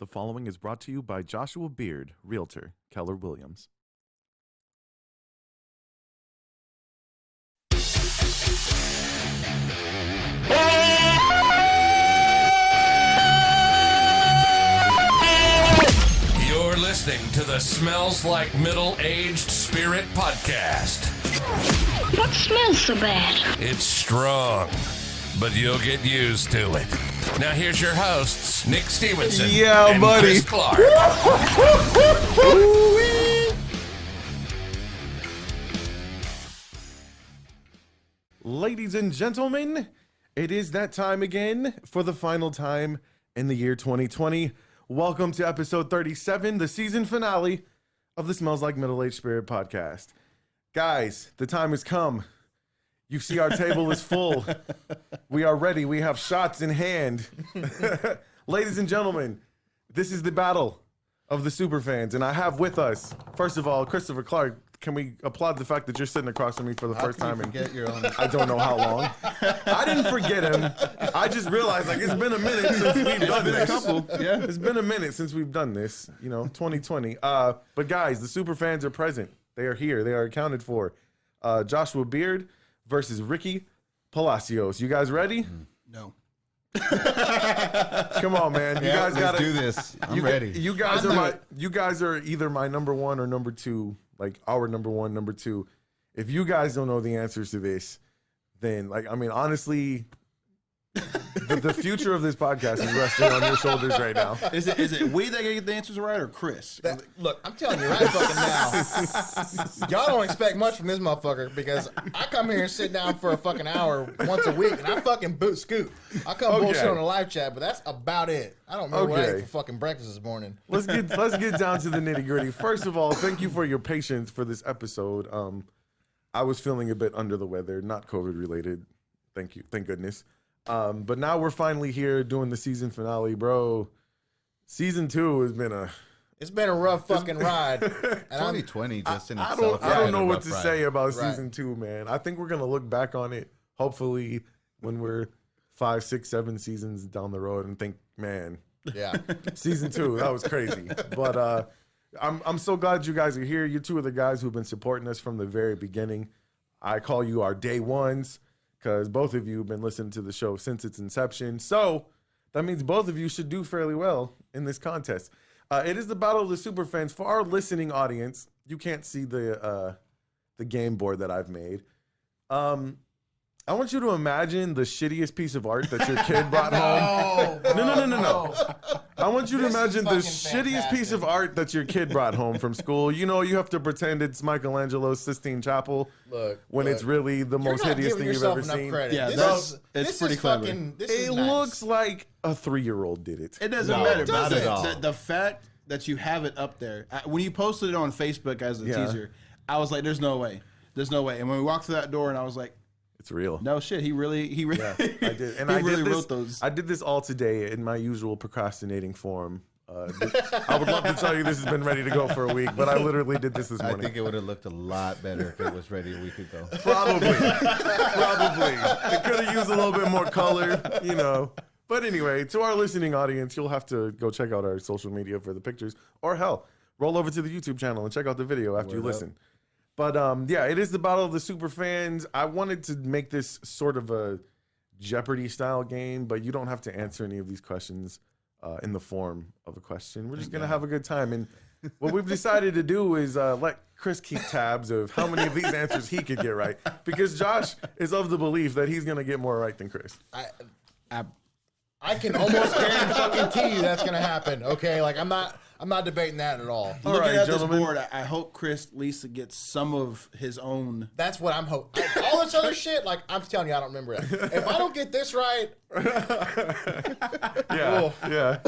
The following is brought to you by Joshua Beard, Realtor, Keller Williams. You're listening to the Smells Like Middle-Aged Spirit podcast. What smells so bad? It's strong, but you'll get used to it. Now here's your hosts, Nick Stevenson and buddy. Chris Clark. Ladies and gentlemen, it is that time again for the final time in the year 2020. Welcome to episode 37, the season finale of the Smells Like Middle-Aged Spirit podcast. Guys, the time has come. You see our table is full. We are ready. We have shots in hand. Ladies and gentlemen, this is the battle of the Superfans, and I have with us, first of all, Christopher Clark. Can we applaud the fact that you're sitting across from me for the first time in I don't know how long. I didn't forget him. I just realized it's been a minute since we've done this. It's been a minute since we've done this, 2020. But guys, the Superfans are present. They are here. They are accounted for. Joshua Beard versus Ricky Palacios. You guys ready? No. Come on, man. You guys gotta do this. I'm ready. You guys are either my number one or number two, like our number one, number two. If you guys don't know the answers to this, then honestly, the future of this podcast is resting on your shoulders right now. Is it we that get the answers right or Chris? Look, I'm telling you right fucking now, y'all don't expect much from this motherfucker because I come here and sit down for a fucking hour once a week and I fucking scoot. I come bullshit on the live chat, but that's about it. I don't remember what I ate for fucking breakfast this morning. Let's get down to the nitty gritty. First of all, thank you for your patience for this episode. I was feeling a bit under the weather, not COVID related. Thank you, thank goodness. But now we're finally here doing the season finale, bro. Season 2 has been a rough fucking ride. 2020 just in I itself. don't know what to say about Right. season 2, man. I think we're gonna look back on it, hopefully, when we're 5, 6, 7 seasons down the road and think, man, Yeah. season 2, that was crazy. But I'm so glad you guys are here. You're two of the guys who've been supporting us from the very beginning. I call you our day ones, because both of you have been listening to the show since its inception. So that means both of you should do fairly well in this contest. It is the Battle of the Superfans. For our listening audience, you can't see the game board that I've made. I want you to imagine the shittiest piece of art that your kid brought home. No. I want you to imagine the shittiest piece of art that your kid brought home from school. You have to pretend it's Michelangelo's Sistine Chapel when it's really the most hideous thing you've ever seen. Credit. Yeah, it's pretty clever. It looks like a 3-year-old did it. It doesn't matter. not at all. The fact that you have it up there, when you posted it on Facebook as a teaser, I was like, "There's no way, there's no way." And when we walked through that door, and I was like, It's real. "No shit, he really." Yeah, I did, and wrote those. I did this all today in my usual procrastinating form. I would love to tell you this has been ready to go for a week, but I literally did this morning. I think it would have looked a lot better if it was ready a week ago. Probably. It could have used a little bit more color, But anyway, to our listening audience, you'll have to go check out our social media for the pictures, or hell, roll over to the YouTube channel and check out the video after you listen. But it is the Battle of the Superfans. I wanted to make this sort of a Jeopardy style game, but you don't have to answer any of these questions in the form of a question. We're just gonna have a good time, and what we've decided to do is let Chris keep tabs of how many of these answers he could get right, because Josh is of the belief that he's gonna get more right than Chris. I can almost guarantee you that's gonna happen. Okay, I'm not debating that at all. Looking right, at gentlemen. this board, I hope Chris at least gets some of his own. That's what I'm hoping. All this other shit, I'm telling you, I don't remember it. If I don't get this right, Yeah.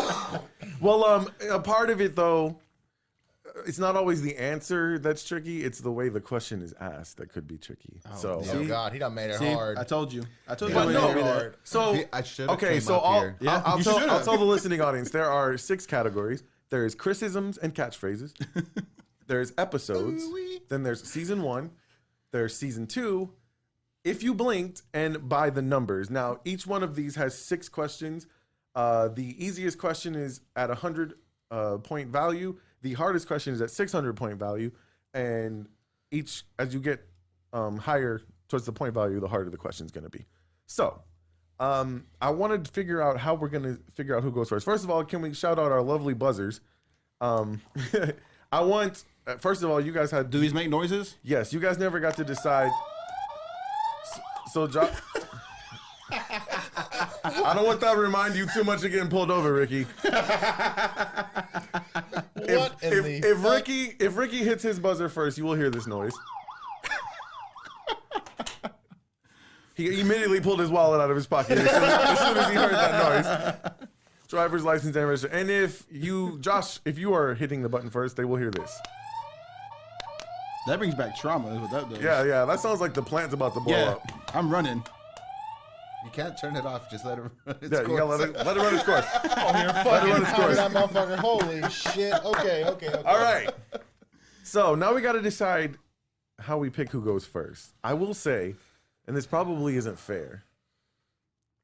Well, a part of it though, it's not always the answer that's tricky. It's the way the question is asked that could be tricky. oh God, he done made it hard. I told you. But he no, made it hard. So I should have okay, came so up here. I'll you tell should've. the listening audience there are 6 categories. There is criticisms and catchphrases. There's episodes. Then there's season 1. There's season 2. If you blinked, and by the numbers. Now each one of these has 6 questions. The easiest question is at 100 point value. The hardest question is at 600 point value. And as you get higher towards the point value, the harder the question is going to be. So I wanted to figure out how we're going to figure out who goes first. First of all, can we shout out our lovely buzzers? I want, first of all, you guys had... Do these make noises? Yes, you guys never got to decide. So Josh... I don't want that to remind you too much of getting pulled over, Ricky. If Ricky hits his buzzer first, you will hear this noise. He immediately pulled his wallet out of his pocket as soon as he heard that noise. Driver's license and register. And if you are hitting the button first, they will hear this. That brings back trauma, is what that does. Yeah, that sounds like the plant's about to blow up. I'm running. You can't turn it off. Just let it run its Yeah, you gotta let it run its course. Oh, you're fucking pounding that motherfucker. Holy shit. Okay. All right. So now we got to decide how we pick who goes first. I will say, and this probably isn't fair.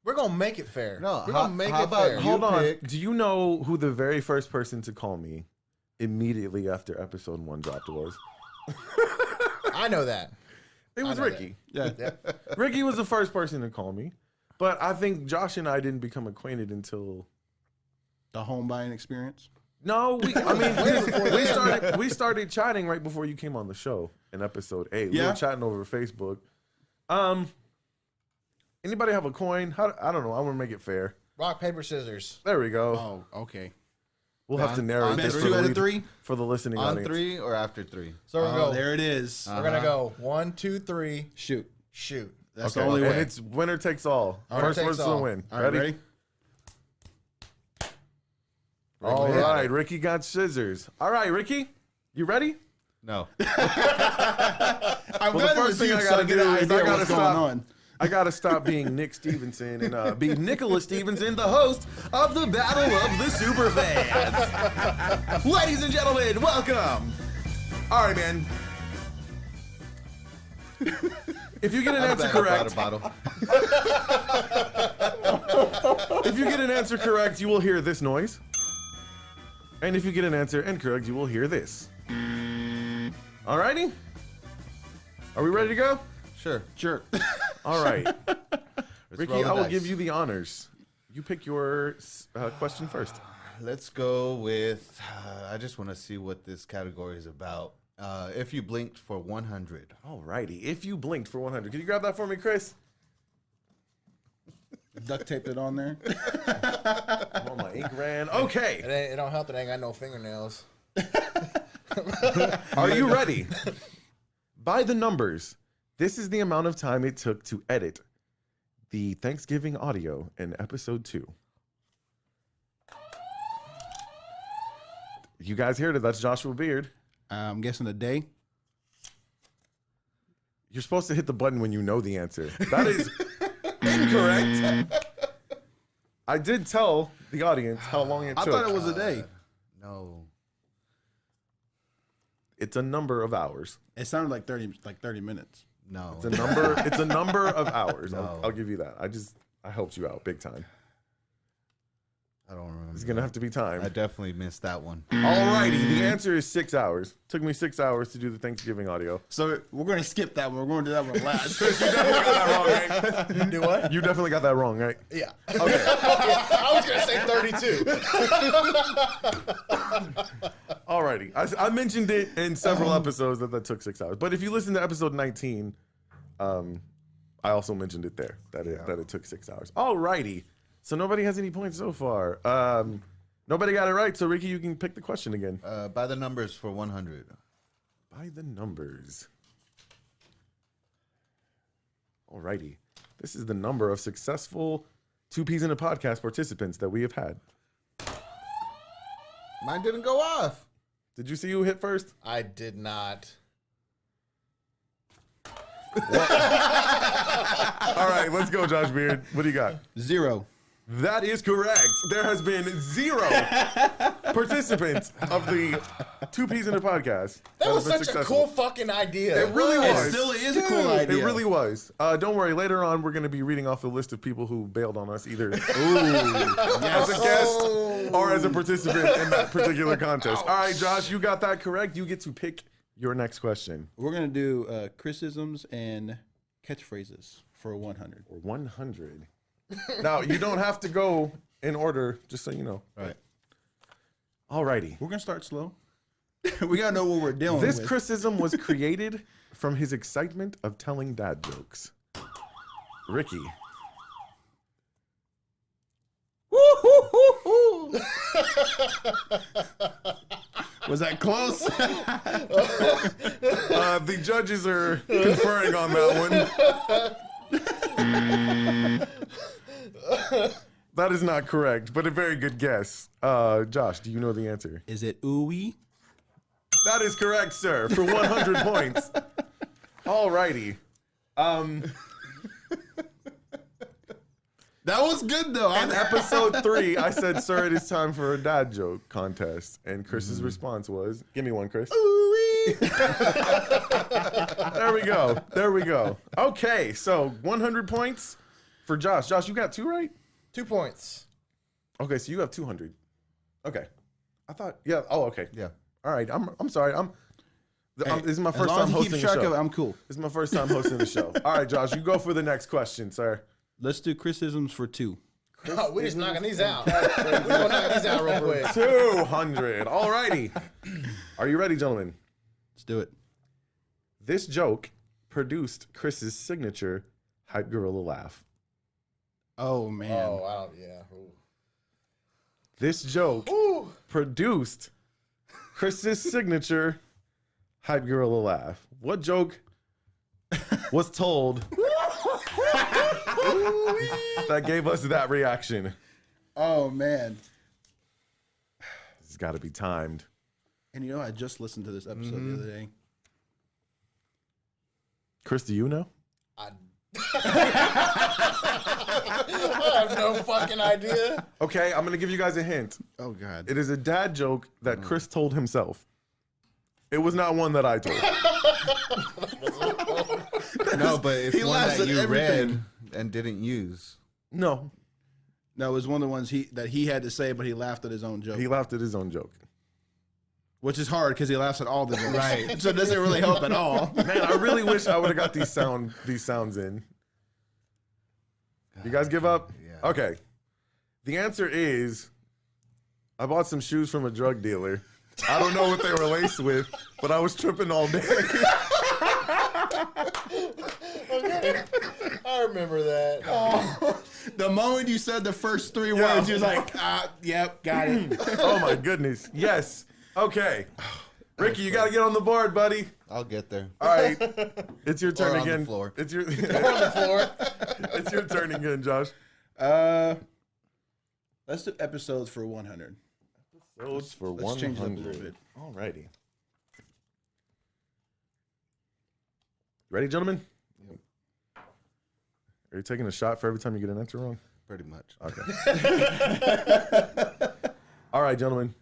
We're going to make it fair. No, we're going to make how it about fair. you Hold on. pick- Do you know who the very first person to call me immediately after episode 1 dropped was? I know that. It was know Ricky. Yeah. Ricky was the first person to call me. But I think Josh and I didn't become acquainted until... The home buying experience. No, we started chatting right before you came on the show in episode 8. We were chatting over Facebook. Anybody have a coin? I don't know. I want to make it fair. Rock, paper, scissors. There we go. Oh, okay. We'll have to narrow Best this 2 out of 3? for the listening On audience. 3 or after 3? So we're going to go. There it is. We're going to go 1, 2, 3. Shoot. Shoot. That's Okay, the only and way. it's winner takes all. Winner First takes words to the all. win. All right, ready? All Ricky had right, it. Ricky got scissors. All right, Ricky, you ready? No. I'm Well, the first thing I gotta do is I gotta what's going stop. on. I gotta stop being Nick Stevenson and be Nicholas Stevenson, the host of the Battle of the Superfans. Ladies and gentlemen, welcome. All right, man. If you get an answer correct, if you get an answer correct, you will hear this noise. And if you get an answer incorrect, you will hear this. Alrighty? Are we ready to go? Sure. All right. Ricky, roll the I will dice. give you the honors. You pick your question first. Let's go with. I just want to see what this category is about. If you blinked for 100. Alrighty. If you blinked for 100. Can you grab that for me, Chris? Duct taped it on there. Oh, my ink ran. Okay. It don't help that I ain't got no fingernails. Are you ready? By the numbers, this is the amount of time it took to edit the Thanksgiving audio in episode 2. You guys heard it. That's Joshua Beard. I'm guessing a day. You're supposed to hit the button when you know the answer. That is incorrect. I did tell the audience how long it I took. thought it was a day. No. It's a number of hours. It sounded like 30 minutes. No. It's a number. It's a number of hours. No. I'll give you that. I helped you out big time. I don't remember. It's gonna have to be time. I definitely missed that one. Alrighty, the answer is 6 hours. Took me 6 hours to do the Thanksgiving audio. So we're going to skip that one. We're going to do that one last. Chris, you definitely got that wrong, right? You do what? You definitely got that wrong, right? Yeah. Okay. I was going to say 32. Alrighty. I mentioned it in several episodes that took 6 hours. But if you listen to episode 19, I also mentioned it there that it took 6 hours. Alrighty. So nobody has any points so far. Nobody got it right. So Ricky, you can pick the question again. By the numbers for 100. By the numbers. Alrighty. This is the number of successful 2 Peas in a Podcast participants that we have had. Mine didn't go off. Did you see who hit first? I did not. All right, let's go, Josh Beard. What do you got? 0. That is correct. There has been 0 participants of the Two Peas in a Podcast. That was have been such a successful. cool fucking idea. It really It was. still is a cool idea. It really was. Don't worry. Later on, we're going to be reading off the list of people who bailed on us, either as a guest or as a participant in that particular contest. All right, Josh, you got that correct. You get to pick your next question. We're gonna do criticisms and catchphrases for 100. Or 100. Now, you don't have to go in order, just so you know. All right. All righty. We're gonna start slow. We gotta know what we're dealing This with. criticism was created from his excitement of telling dad jokes. Ricky. Was that close? The judges are conferring on that one. That is not correct, but a very good guess. Josh, do you know the answer? Is it ooey? That is correct, sir, for 100 points. All righty. That was good though. In episode 3, I said, sir, it is time for a dad joke contest. And Chris's response was, give me one, Chris. There we go. There we go. Okay, so 100 points for Josh. Josh, you got 2 right? 2 points. Okay, so you have 200. Okay. I thought, yeah. Oh, okay. Yeah. All right. I'm sorry. This is my As first long time as he hosting keeps the track of show. it, I'm cool. This is my first time hosting the show. All right, Josh, you go for the next question, sir. Let's do criticisms for 2. Oh, we just knocking these out. We're gonna knock these out real quick. 200. All righty. Are you ready, gentlemen? Let's do it. This joke produced Chris's signature hype gorilla laugh. Oh man. Oh, I don't. Yeah. Ooh. This joke produced Chris's signature hype gorilla laugh. What joke was told that gave us that reaction? Oh man. It's got to be timed. And you know, I just listened to this episode the other day. Chris, do you know? I have no fucking idea. Okay, I'm going to give you guys a hint. Oh god. It is a dad joke that Chris told himself. It was not one that I told. No, but it's He one laughs that at you everything. read and didn't use. No, No, it was one of the ones he had to say, but he laughed at his own joke. he laughed at his own joke. Which is hard because he laughs at all the jokes. Right. So it doesn't really help at all. Man, I really wish I would have got these sounds in. You guys give up? Yeah. Okay. The answer is I bought some shoes from a drug dealer. I don't know what they were laced with, but I was tripping all day. Okay. I remember that. The moment you said the first 3 words, you was like, yep, got it. Oh my goodness. Yes. Okay. Ricky, you got to get on the board, buddy. I'll get there. All right. It's your turn Or on the again. floor. It's your On the floor. It's your turn again, Josh. Let's do episodes for 100. Those for Let's 100. change it up a little bit. All righty. Ready, gentlemen? Are you taking a shot for every time you get an answer wrong? Pretty much. Okay. All right, gentlemen.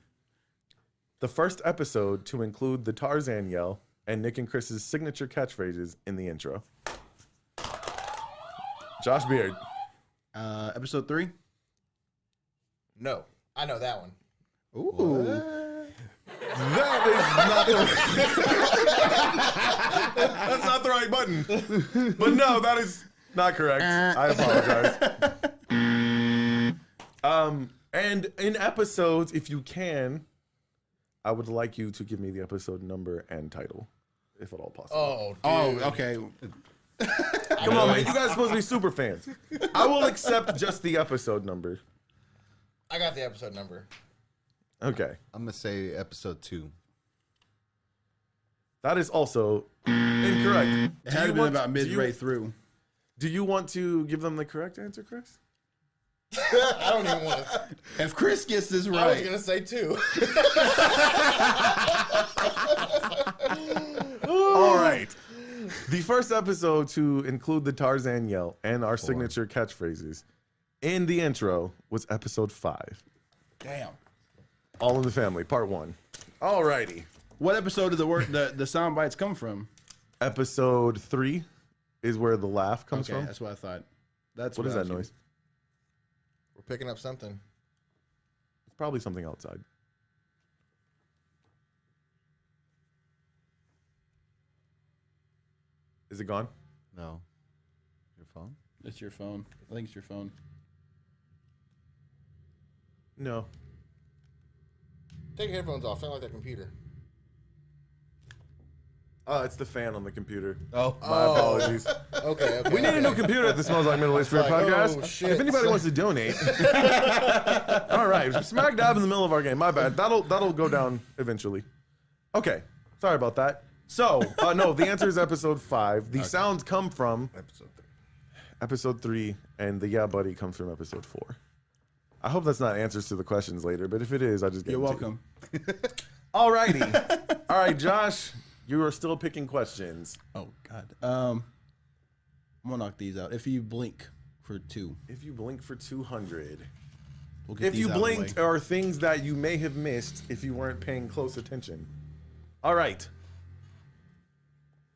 The first episode to include the Tarzan yell and Nick and Chris's signature catchphrases in the intro. Josh Beard. Episode 3. No, I know that one. Ooh. That is not the That's not the right button. But no, that is not correct. I apologize. And in episodes, if you can, I would like you to give me the episode number and title, if at all possible. Oh, dude. Okay. Come on, man. You guys are supposed to be super fans. I will accept just the episode number. I got the episode number. Okay. I'm going to say episode 2. That is also incorrect. It had to be about midway through. Do you want to give them the correct answer, Chris? I don't even want to. If Chris gets this I was right, going to say 2. All right. The first episode to include the Tarzan yell and our signature catchphrases in the intro was episode 5. Damn. All in the Family, part 1. Alrighty. What episode did the sound bites come from? Episode 3 is where the laugh comes Okay, from. that's what I thought. That's What is I that was noise? We're picking up something. It's probably something outside. Is it gone? No. Your phone? It's your phone. I think it's your phone. No. Take your headphones off. Sound like that computer. Oh, it's the fan on the computer. Oh. My apologies. Okay. We need a new computer at the Smells Like Middle Age Spirit like, podcast. oh, shit. If anybody wants to donate. All right. Smack dab in the middle of our game. My bad. That'll go down eventually. Okay. Sorry about that. So, no, the answer is episode 5. The sounds come from episode 3, and the Yeah Buddy comes from episode 4. I hope that's not answers to the questions later, but if it is, I just get You're them to welcome. you. All righty. All right, Josh, you are still picking questions. Oh God. I'm gonna knock these out. If you blink for 2, If you blink for 200. we'll get If these you out of the blinked way. are things that you may have missed if you weren't paying close attention. All right.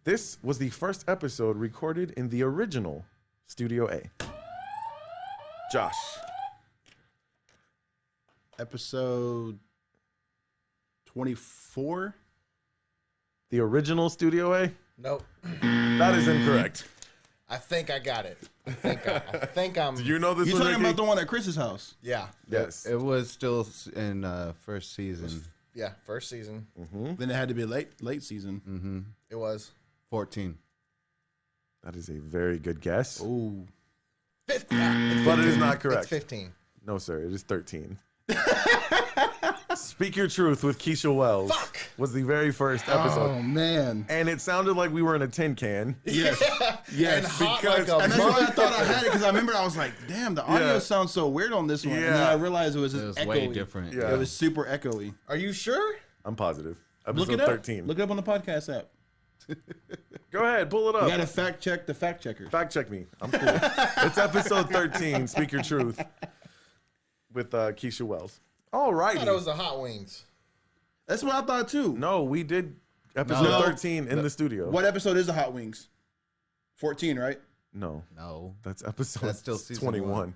This was the first episode recorded in the original Studio A. Josh. Episode 24. The original Studio A? Nope. That is incorrect. I think I got it. I think I'm. Do you know this You one, talking Ricky? about the one at Chris's house? Yeah. Yes. It was still in first season. Yeah. First season. Then it had to be late season. It was. 14. That is a very good guess. Oh, 15. But it is not correct. It's 15. No, sir. It is 13. Speak Your Truth with Keisha Wells was the very first episode. oh man. And it sounded like we were in a tin can. Yes. And Yes. hot because- like a And that's why I thought I motherfucker. had it because I remember I was like, "Damn, the audio Yeah. sounds so weird on this one." And then Yeah. I realized it was It just was echoey. way different. Yeah. It was super echoey. Are you sure? I'm positive. Episode Look it up. 13. Look it up on the podcast app. Go ahead, pull it You up. got to fact check the fact checker. Fact check me. I'm cool. It's episode 13, Speak Your Truth, with Keisha Wells. All I righty. thought it was the hot wings. That's what I thought too. No, we did episode No. 13 in the studio. What episode is the Hot Wings? 14, right? No, No. that's episode That's still season 21. one.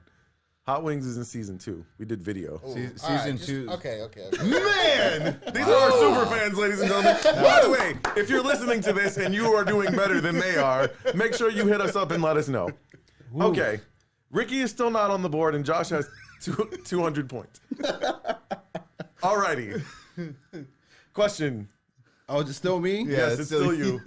Hot Wings is in season 2. We did video. Ooh, Se- all right, season just- 2. Okay. Man, these are our super fans, ladies and gentlemen. By the way, if you're listening to this and you are doing better than they are, make sure you hit us up and let us know. Okay, Ricky is still not on the board, and Josh has 200 points. Alrighty. Question. Oh, is it still me? Yes, it's still you.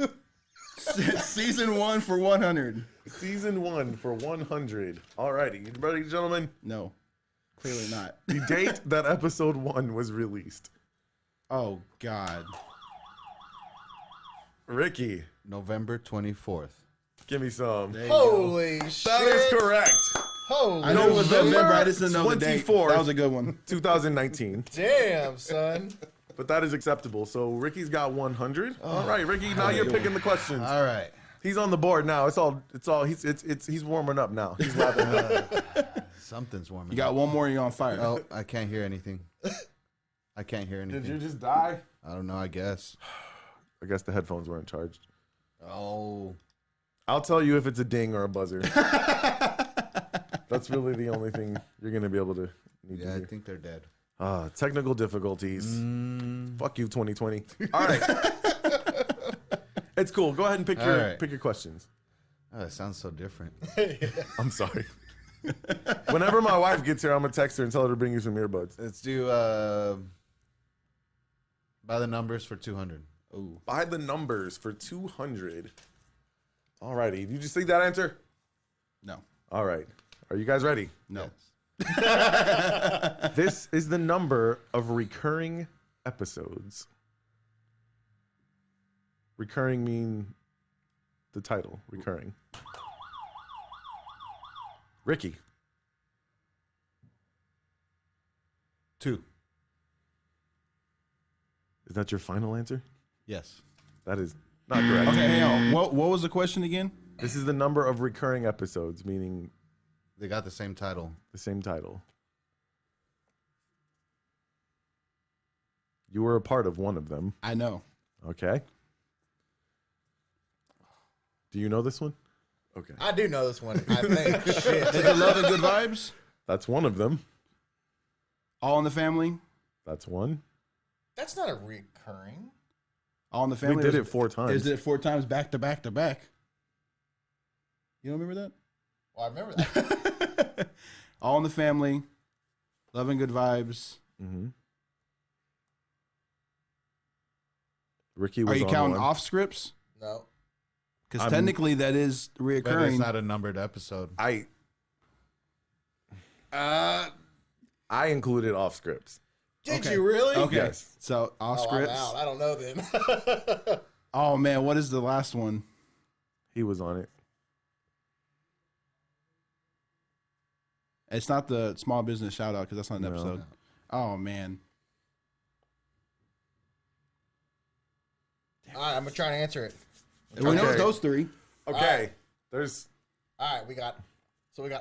Season 1 for 100. Season 1 for 100. Alrighty, you ready, gentlemen? No, clearly not. The date that episode 1 was released. Oh, God. Ricky, November 24th. give me some. There you go. Holy shit. That is correct. Holy I knew it was November. I just didn't know the date. 24th. That was a good one. 2019. damn, son. But that is acceptable. So Ricky's got 100. All right, Ricky, now you're picking the questions. All right. He's on the board now. It's all he's warming up now. He's laughing. Something's warming You got up. one more and you're on fire. Oh, I can't hear anything. I can't hear anything. Did you just die? I don't know, I guess. I guess the headphones weren't charged. Oh. I'll tell you if it's a ding or a buzzer. That's really the only thing you're going to be able to need Yeah, to I hear. think they're dead. Technical difficulties. Fuck you, 2020. All right. It's cool. Go ahead and pick All your right. pick your questions. Oh, it sounds so different. I'm sorry. Whenever my wife gets here, I'm gonna text her and tell her to bring you some earbuds. Let's do by the numbers for 200. Ooh. By the numbers for 200. All righty. Did you see that answer? No. All right. Are you guys ready? No. This is the number of recurring episodes. Recurring mean the title. Recurring. Ricky. 2. Is that your final answer? Yes. That is not correct. Okay, hang on. What was the question again? This is the number of recurring episodes, meaning They got the same title. The same title. You were a part of one of them. I know. Okay. Do you know this one? Okay. I do know this one. I think. Shit. Is it Love and Good Vibes? That's one of them. All in the Family? That's one. That's not a recurring. All in the Family? We did it 4 times. Is it 4 times back to back to back? You don't remember that? Well, I remember that. All in the Family, Love and Good Vibes. Mm-hmm. Ricky was Are you on counting one. off scripts? No. Because technically that is But reoccurring. it's not a numbered episode. I included off scripts. Did Okay. you really? Okay. Yes. So off Oh, I'm scripts. out. I don't know then. Oh man, what is the last one? He was on it. It's not the small business shout out because that's not an No. episode. Oh man. All right, I'm gonna try and answer it. We know Okay. it's those 3. Okay. right. There's All right, we got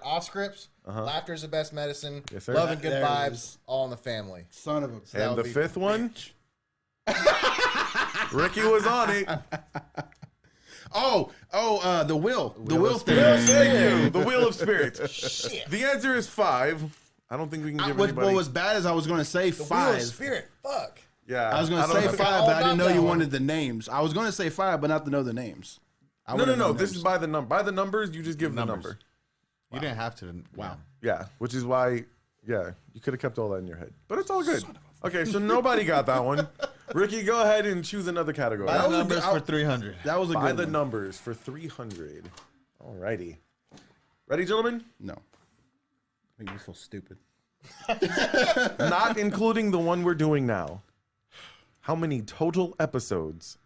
off scripts. Laughter is the best medicine. Yes, sir. Love and good There it vibes. is. All in the family. Son of a. that and would the be 5th one. Ricky was on it. The will. The Wheel will of thing. Thank you. The Wheel of Spirit. Shit. The answer is 5. I don't think we can give What anybody. was bad is I was going to say The 5. Wheel of Spirit. Fuck. Yeah. I was going to don't say know. 5, but I didn't know you that one. wanted the names. I was going to say 5, but not to know the names. I No. would've known This names. is by the number. By the numbers, you just give the Numbers. number. You didn't have to. Wow. Yeah, which is why, you could have kept all that in your head. But it's all good. Okay, so nobody got that one. Ricky, go ahead and choose another category. By the numbers for 300. That was a By good the one. numbers for 300. Alrighty. Ready, gentlemen? No. Make me feel stupid. Not including the one we're doing now. How many total episodes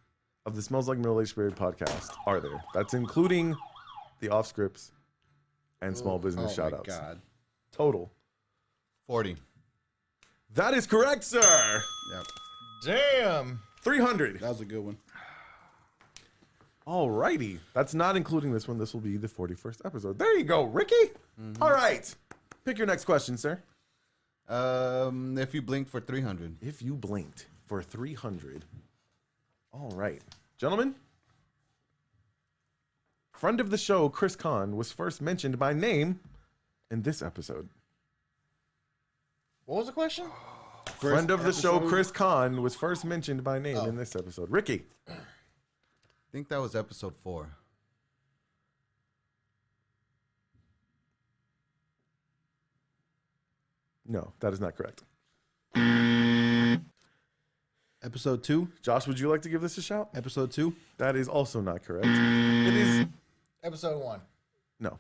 of the Smells Like Middle Aged Spirit podcast are there? That's including the off scripts and small business Oh shout my outs. God. Total. 40. That is correct, sir. Yep. Damn. 300. That was a good one. Alrighty. That's not including this one. This will be the 41st episode. There you go, Ricky. All right. Pick your next question, sir. If you blink for 300. If you blinked for 300. All right. Gentlemen, friend of the show, Chris Kahn, was first mentioned by name in this episode. What was the question? Friend of the show, episode? Chris Kahn, was first mentioned by name in this episode. Ricky. I think that was episode 4. No, that is not correct. Episode 2. Josh, would you like to give this a shout? Episode 2. That is also not correct. It is Episode 1. no.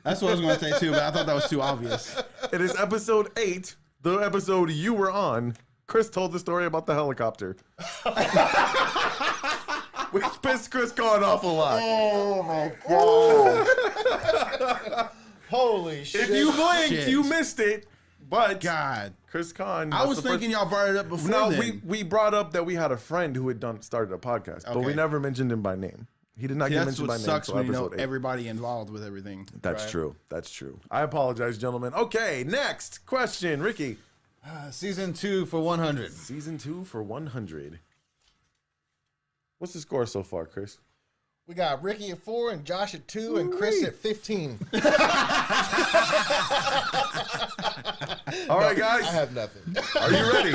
That's what I was going to say too, but I thought that was too obvious. It is episode 8, the episode you were on. Chris told the story about the helicopter. Which pissed Chris Kahn off a lot. Oh my god. Holy shit. If you blinked, Shit. you missed it. But God. Chris Kahn. I was thinking y'all brought it up before No, then. we brought up that we had a friend who had started a podcast, but we Okay. never mentioned him by name. He did not See, get that's mentioned by what name sucks until when you know episode 8. everybody involved with everything. That's true. That's true. I apologize, gentlemen. Okay, next question, Ricky. Season 2 for 100. Season 2 for 100. What's the score so far, Chris? We got Ricky at 4 and Josh at 2 and Chris at 15. All right, guys. I have nothing. Are you ready?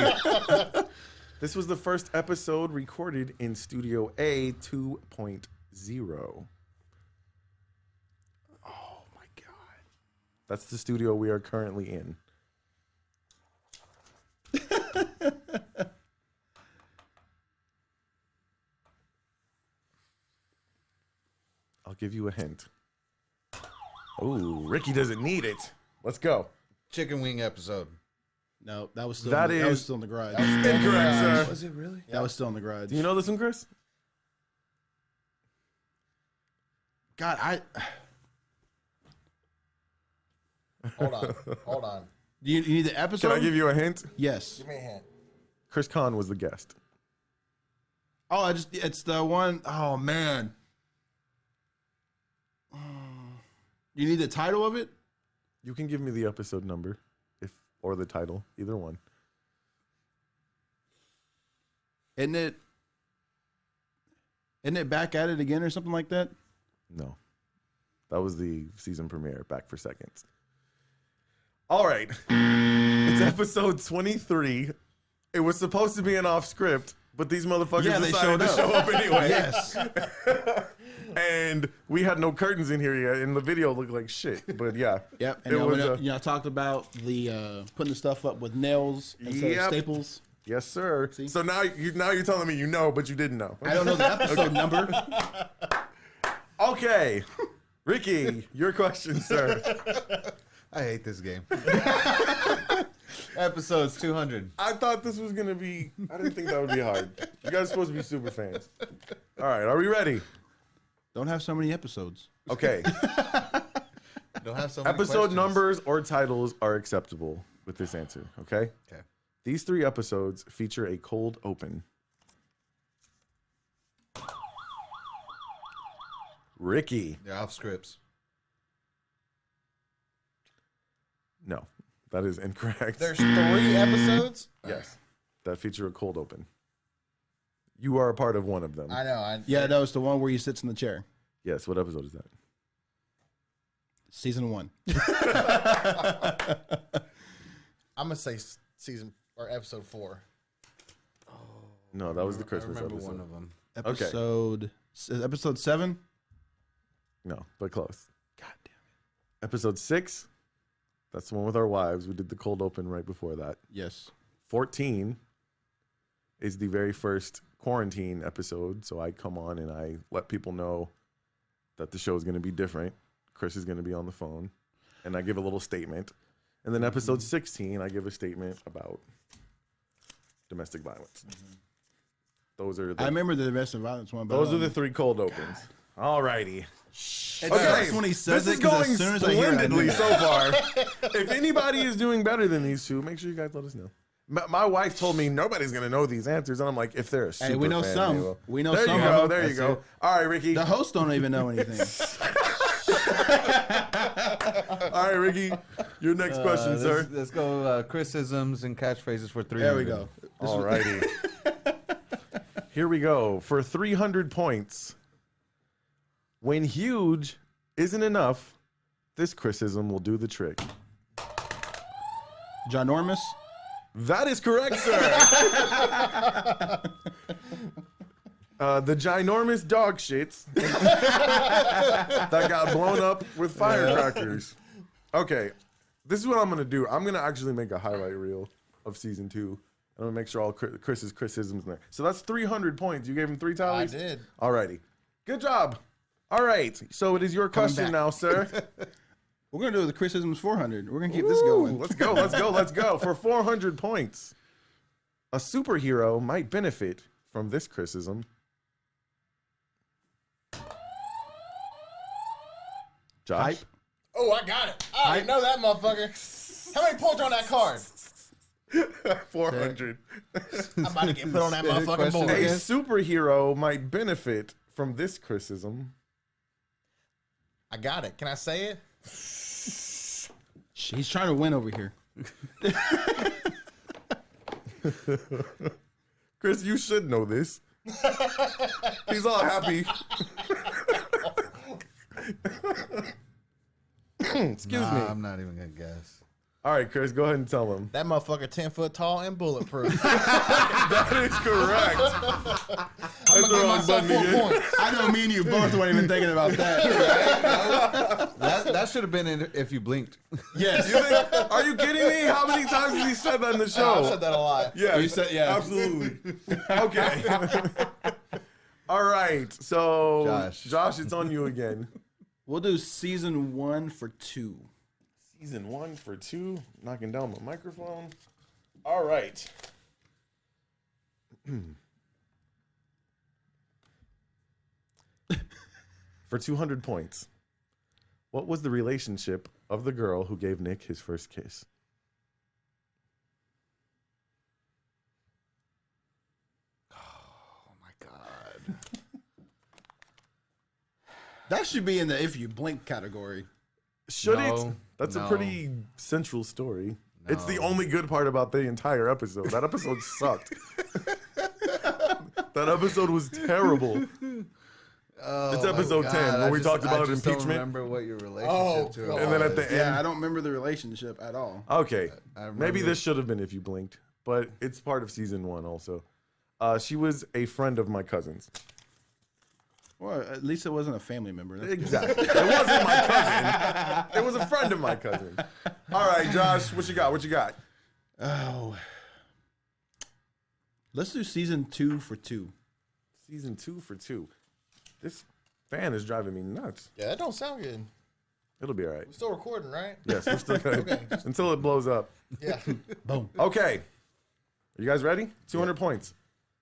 This was the first episode recorded in Studio A 2.0. Oh my God. That's the studio we are currently in. I'll give you a hint. Oh, Ricky doesn't need it. Let's go. Chicken wing episode. No, that was still That that was is- still in the garage. Incorrect, sir. Was it really? That was still in the garage. Do you know this one, Chris? God, Hold on. you need the episode? Can I give you a hint? Yes. Give me a hint. Chris Kahn was the guest. Oh, it's the one oh man. You need the title of it? You can give me the episode number, or the title, either one. Isn't it Back at It Again or something like that? No, that was the season premiere. Back for seconds. All right, it's episode 23. It was supposed to be an off script, but these motherfuckers decided to show up anyway. Yes. And we had no curtains in here yet, and the video looked like shit. But yeah, Yep. And I talked about the putting the stuff up with nails instead of staples. Yes, sir. See? So now you're telling me you know, but you didn't know. I don't know the episode number. Okay, Ricky, your question, sir. I hate this game. Episodes 200. I thought this was gonna be. I didn't think that would be hard. You guys are supposed to be super fans. All right, are we ready? Don't have so many episodes. Okay. Don't have so many Episode questions. numbers or titles are acceptable with this answer. Okay. Okay. These 3 episodes feature a cold open. Ricky. They're off scripts. No, that is incorrect. There's 3 episodes. Yes, that feature a cold open. You are a part of one of them. I know. Yeah, that was the one where he sits in the chair. Yes, what episode is that? Season 1. I'm gonna say season or episode 4. No, that was the Christmas I remember episode. one of them. Episode 7. No, but close. God damn it. Episode 6. That's the one with our wives. We did the cold open right before that. Yes. 14 is the very first quarantine episode. So I come on and I let people know that the show is going to be different. Chris is going to be on the phone. And I give a little statement. And then episode 16, I give a statement about domestic violence. Those are I remember the domestic violence one. But those are the 3 cold opens. All righty. It sucks when he says this it is 'cause going as soon as I hear it, I splendidly know. so far. If anybody is doing better than these 2, make sure you guys let us know. My wife told me nobody's gonna know these answers, and I'm like, if they're a super Hey, we know fan, some. they will. We know there some you of go. them. There you That's go. it. All right, Ricky. The hosts don't even know anything. All right, Ricky. Your next question, sir. Let's go criticisms and catchphrases for 300. There we go. All righty. Here we go. For 300 points. When huge isn't enough, this criticism will do the trick. Ginormous. That is correct, sir. The ginormous dog shits that got blown up with firecrackers. Okay, this is what I'm going to do. I'm going to actually make a highlight reel of season 2. I'm going to make sure all Chris's criticisms in there. So that's 300 points. You gave him 3 tallies? I did. Alrighty. Good job. All right. So it is your question back. now, sir. We're gonna do the criticisms 400. We're gonna keep this going. Let's go. Let's go. Let's go. For 400 points, a superhero might benefit from this criticism. Josh? Hype. Oh, I got it. I already know that motherfucker. How many points are on that card? 400. I'm about to get put on that motherfucking Question board. A again? superhero might benefit from this criticism. I got it. Can I say it? He's trying to win over here. Chris, you should know this. He's all happy. Excuse me. I'm not even going to guess. All right, Chris, go ahead and tell him. That motherfucker 10 foot tall and bulletproof. That is correct. I'm gonna give myself 4 points. I know me and you both weren't even thinking about that. That should have been in if you blinked. Yes. Are you kidding me? How many times has he said that in the show? I've said that a lot. Yeah, You said- yeah. absolutely. Okay. All right. So, Josh. it's on you again. We'll do season 1 for 2. Season 1 for 2. Knocking down my microphone. All right. For 200 points, what was the relationship of the girl who gave Nick his first kiss? Oh my God. That should be in the if you blink category. Should it? No, That's a no. pretty central story. It's the only good part about the entire episode. That episode sucked. That episode was terrible. It's episode 10 when we talked about I just impeachment. Don't remember what your relationship Oh, to it God. And then at the Yeah, end, I don't remember the relationship at all. okay, I remember- maybe this should have been If You Blinked, but it's part of season 1 also. She was a friend of my cousin's. Well, at least it wasn't a family member. That's good. Exactly. It wasn't my cousin. It was a friend of my cousin. All right, Josh, what you got? What you got? Oh. Let's do season 2 for 2. Season 2 for 2. This fan is driving me nuts. Yeah, that don't sound good. It'll be all right. We're still recording, right? Yes, we're still good. Okay. Until it blows up. Yeah. Boom. Okay. Are you guys ready? 200 points.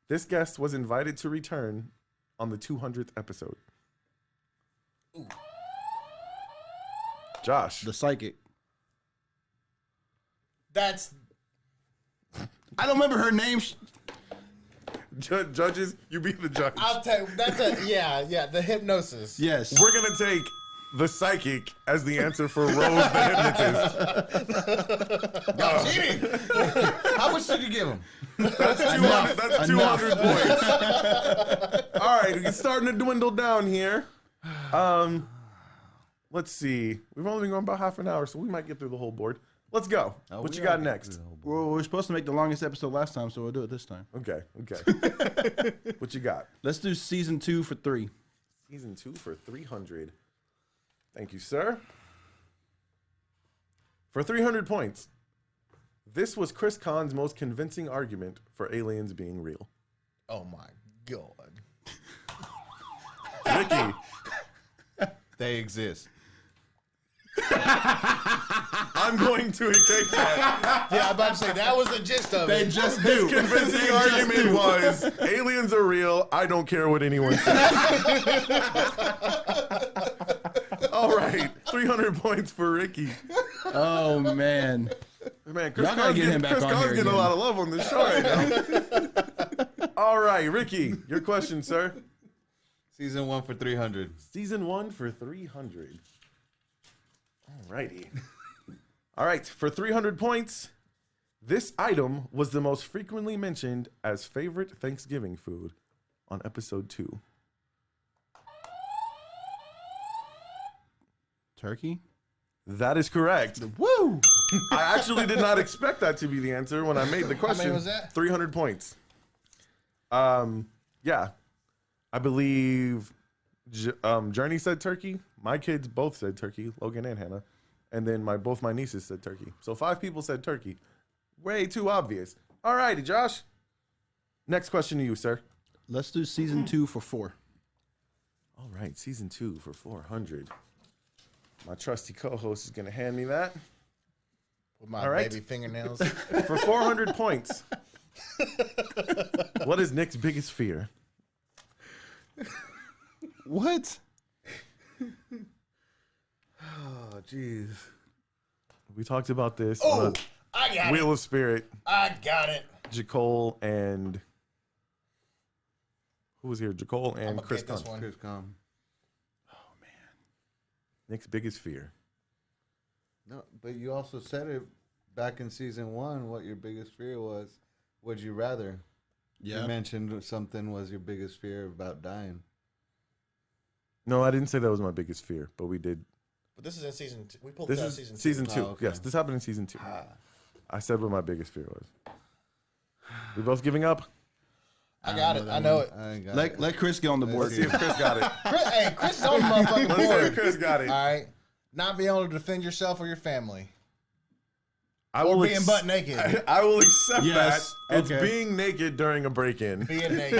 This guest was invited to return on the 200th episode. Josh. The psychic. That's I don't remember her name. Judges, you be the judge. I'll tell you. That's yeah. The hypnosis. Yes. We're going to take the psychic as the answer for Rose the hypnotist. Y'all cheating. How much did you give him? That's 200, that's 200 points. All right, it's starting to dwindle down here. Let's see. We've only been going about half an hour, so we might get through the whole board. Let's go. What you got next? Well, we're supposed to make the longest episode last time, so we'll do it this time. Okay. What you got? Let's do season 2 for 3. Season 2 for 300. Thank you, sir. For 300 points, this was Chris Kahn's most convincing argument for aliens being real. Oh my God. Ricky, They exist. I'm going to take that. Yeah, I'm about to say that was the gist of it. just His convincing argument was aliens are real. I don't care what anyone says. All right, 300 points for Ricky. Oh, man. Man, Chris Y'all gotta Kahn's get him back Chris on Kahn's here getting a again. lot of love on this show right now. All right, Ricky, your question, sir. Season 1 for 300. Season 1 for 300. All righty. All right, for 300 points, this item was the most frequently mentioned as favorite Thanksgiving food on episode 2. Turkey? That is correct. Woo! I actually did not expect that to be the answer when I made the question. was that? 300 points. Yeah. I believe Journey said turkey. My kids both said turkey, Logan and Hannah. And then both my nieces said turkey. So 5 people said turkey. Way too obvious. All righty, Josh. Next question to you, sir. Let's do season 2 for 4. All right, season 2 for 400. My trusty co-host is going to hand me that. With my All right. baby fingernails. For 400 points. What is Nick's biggest fear? What? Oh, jeez. We talked about this Oh, on I got Wheel it. of Spirit. I got it. Jacole and who was here? Jacole and I'ma Chris get this Kahn. one. Chris Kahn. Nick's biggest fear. No, but you also said it back in season 1 what your biggest fear was. Would you rather? Yeah. You mentioned something was your biggest fear about dying. No, I didn't say that was my biggest fear, but we did. But this is in season 2. We pulled This it out is season 2. season 2. Oh, okay. Yes, this happened in season 2. I said what my biggest fear was. We both giving up? I got it. I know it. I ain't got Let, it. let Chris get on the board. Let's see if Chris got it. Hey, Chris is on the motherfucking Let's see if board. Chris got it. All right. Not being able to defend yourself or your family. I Or will being butt naked. I will accept Yes, that. It's okay. being naked during a break-in. Being naked.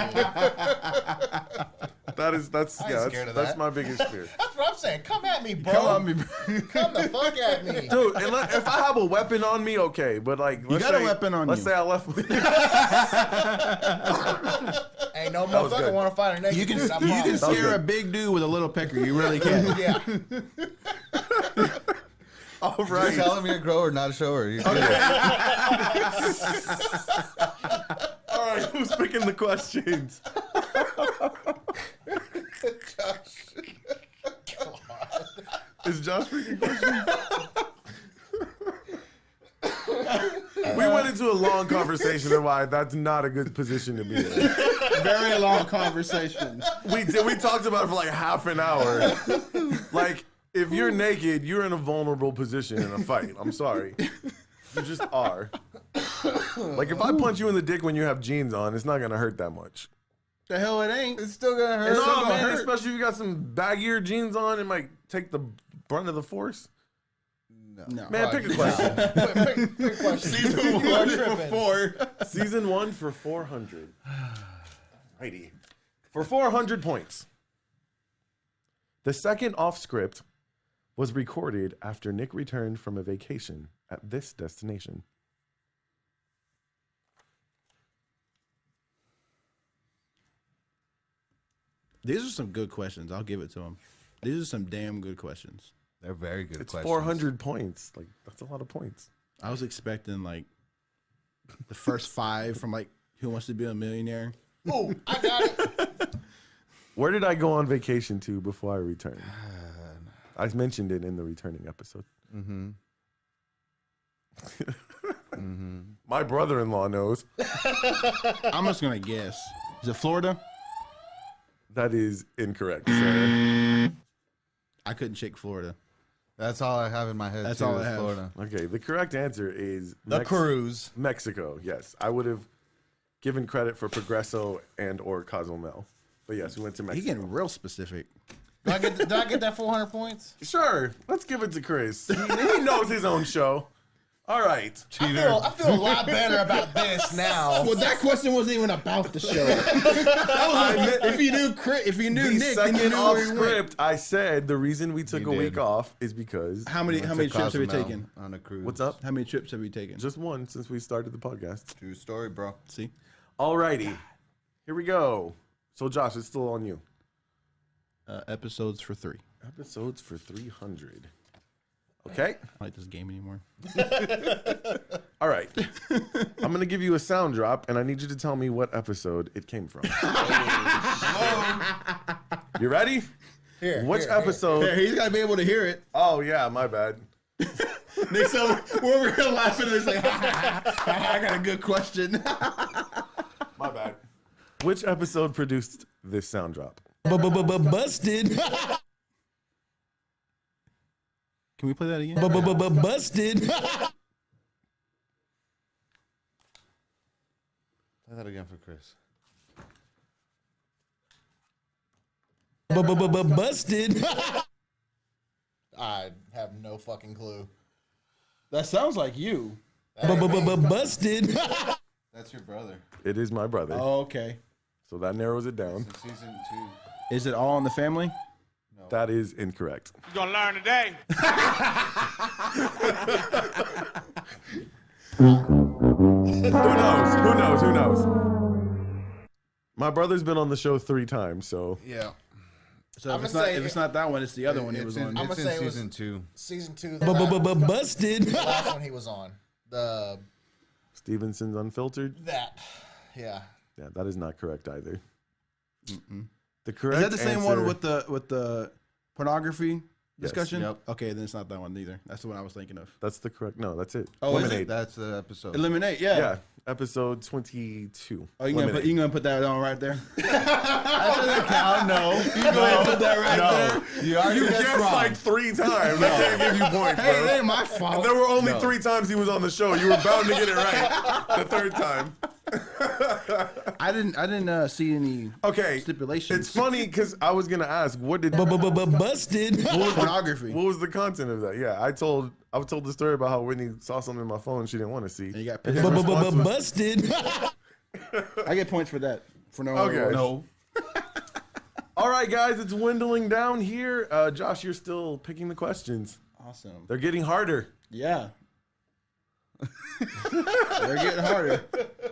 That's scared of that. my biggest fear. That's what I'm saying. Come at me, bro. Come on, me. Come the fuck at me. Dude, if I have a weapon on me, okay. But like, let's got a say- weapon on let's you. say I left. Ain't no was motherfucker good. want to fight a naked You can dude. I you can promise. was scare good. a big dude with a little pecker. You really can. Yeah. All Just right. tell him you're a grower, not a shower. You're good. All right. Who's picking the questions? Is Josh picking questions? We went into a long conversation of why that's not a good position to be in. Very long conversation. We talked about it for like half an hour. Like, if you're naked, you're in a vulnerable position in a fight. I'm sorry. You just are. Like, if I punch you in the dick when you have jeans on, it's not going to hurt that much. The hell it ain't. It's still gonna hurt. No, man, especially if you got some baggier jeans on, it might take the brunt of the force. No. Man, pick a question. Pick a question. Season 1 for 4. Season 1 for 400. Righty. For 400 points. The second off script was recorded after Nick returned from a vacation at this destination. These are some good questions. I'll give it to him. These are some damn good questions. They're very good It's questions. 400 points. Like, that's a lot of points. I was expecting like the first 5 from like Who Wants to Be a Millionaire. Oh, I got it. Where did I go on vacation to before I returned? I mentioned it in the returning episode. My brother-in-law knows. I'm just gonna guess. Is it Florida? That is incorrect, sir. I couldn't shake Florida. That's all I have in my head. That's too, all I is have. Florida. Okay, the correct answer is The cruise. Mexico. Yes, I would have given credit for Progresso and or Cozumel, but yes, we went to He Mexico. getting real specific. Did I get that 400 points? Sure, let's give it to Chris. He knows his own show. All right, I feel a lot better about this now. Well, that question wasn't even about the show. If you knew the Nick, then you second knew off where he went. script, I said the reason we took You a week did. off is because How many To trips have you Cozumel taken? on a cruise? what's up? How many trips have you taken? Just one since we started the podcast. True story, bro. See, Alrighty, here we go. So Josh, it's still on you. episodes for 3. Episodes for 300. Okay. I don't like this game anymore. All right. I'm going to give you a sound drop, and I need you to tell me what episode it came from. You ready? Here, Which here, episode? Yeah, he's got to be able to hear it. Oh, yeah, my bad. Nick, so we're over here laughing, and it's like, I got a good question. My bad. Which episode produced this sound drop? Busted. Can we play that again? Busted. Play that again for Chris. Busted. I have no fucking clue. That sounds like you. Busted. That's your brother. It is my brother. Oh, okay. So that narrows it down. It's in season 2. Is it All in the Family? That is incorrect. You're gonna learn today. Who knows? My brother's been on the show 3 times, so Yeah. So I'm if gonna say say it's not that one, it's the other one he was It's on. in, I'm it's gonna say in it was- season 2. Season 2, Busted. the last one he was on. Stevenson's Unfiltered. Yeah. Yeah, that is not correct either. The Is correct that the same answer, one with the pornography discussion? Yep. Okay, then it's not that one either. That's the one I was thinking of. That's the correct. No, that's it. Oh, is it? Lemonade. That's the episode. Eliminate, yeah. Yeah, episode 22. Oh, you gonna put that on right there? That doesn't count. No. You go ahead and put that right there. You already You guessed guessed wrong. like 3 times. I can't give you points, Hey, it bro. ain't my fault. There were only 3 times he was on the show. You were bound to get it right the 3rd time. I didn't see any Okay, stipulations. it's funny because I was gonna ask, what did Busted. pornography. what was the content of that? Yeah, I told the story about how Whitney saw something in my phone she didn't want to see. And you got And pissed. his response was, Busted. I get points for that. For no. Okay. No. all right, guys, it's dwindling down here. Josh, you're still picking the questions. Awesome. They're getting harder. Yeah. They're getting harder.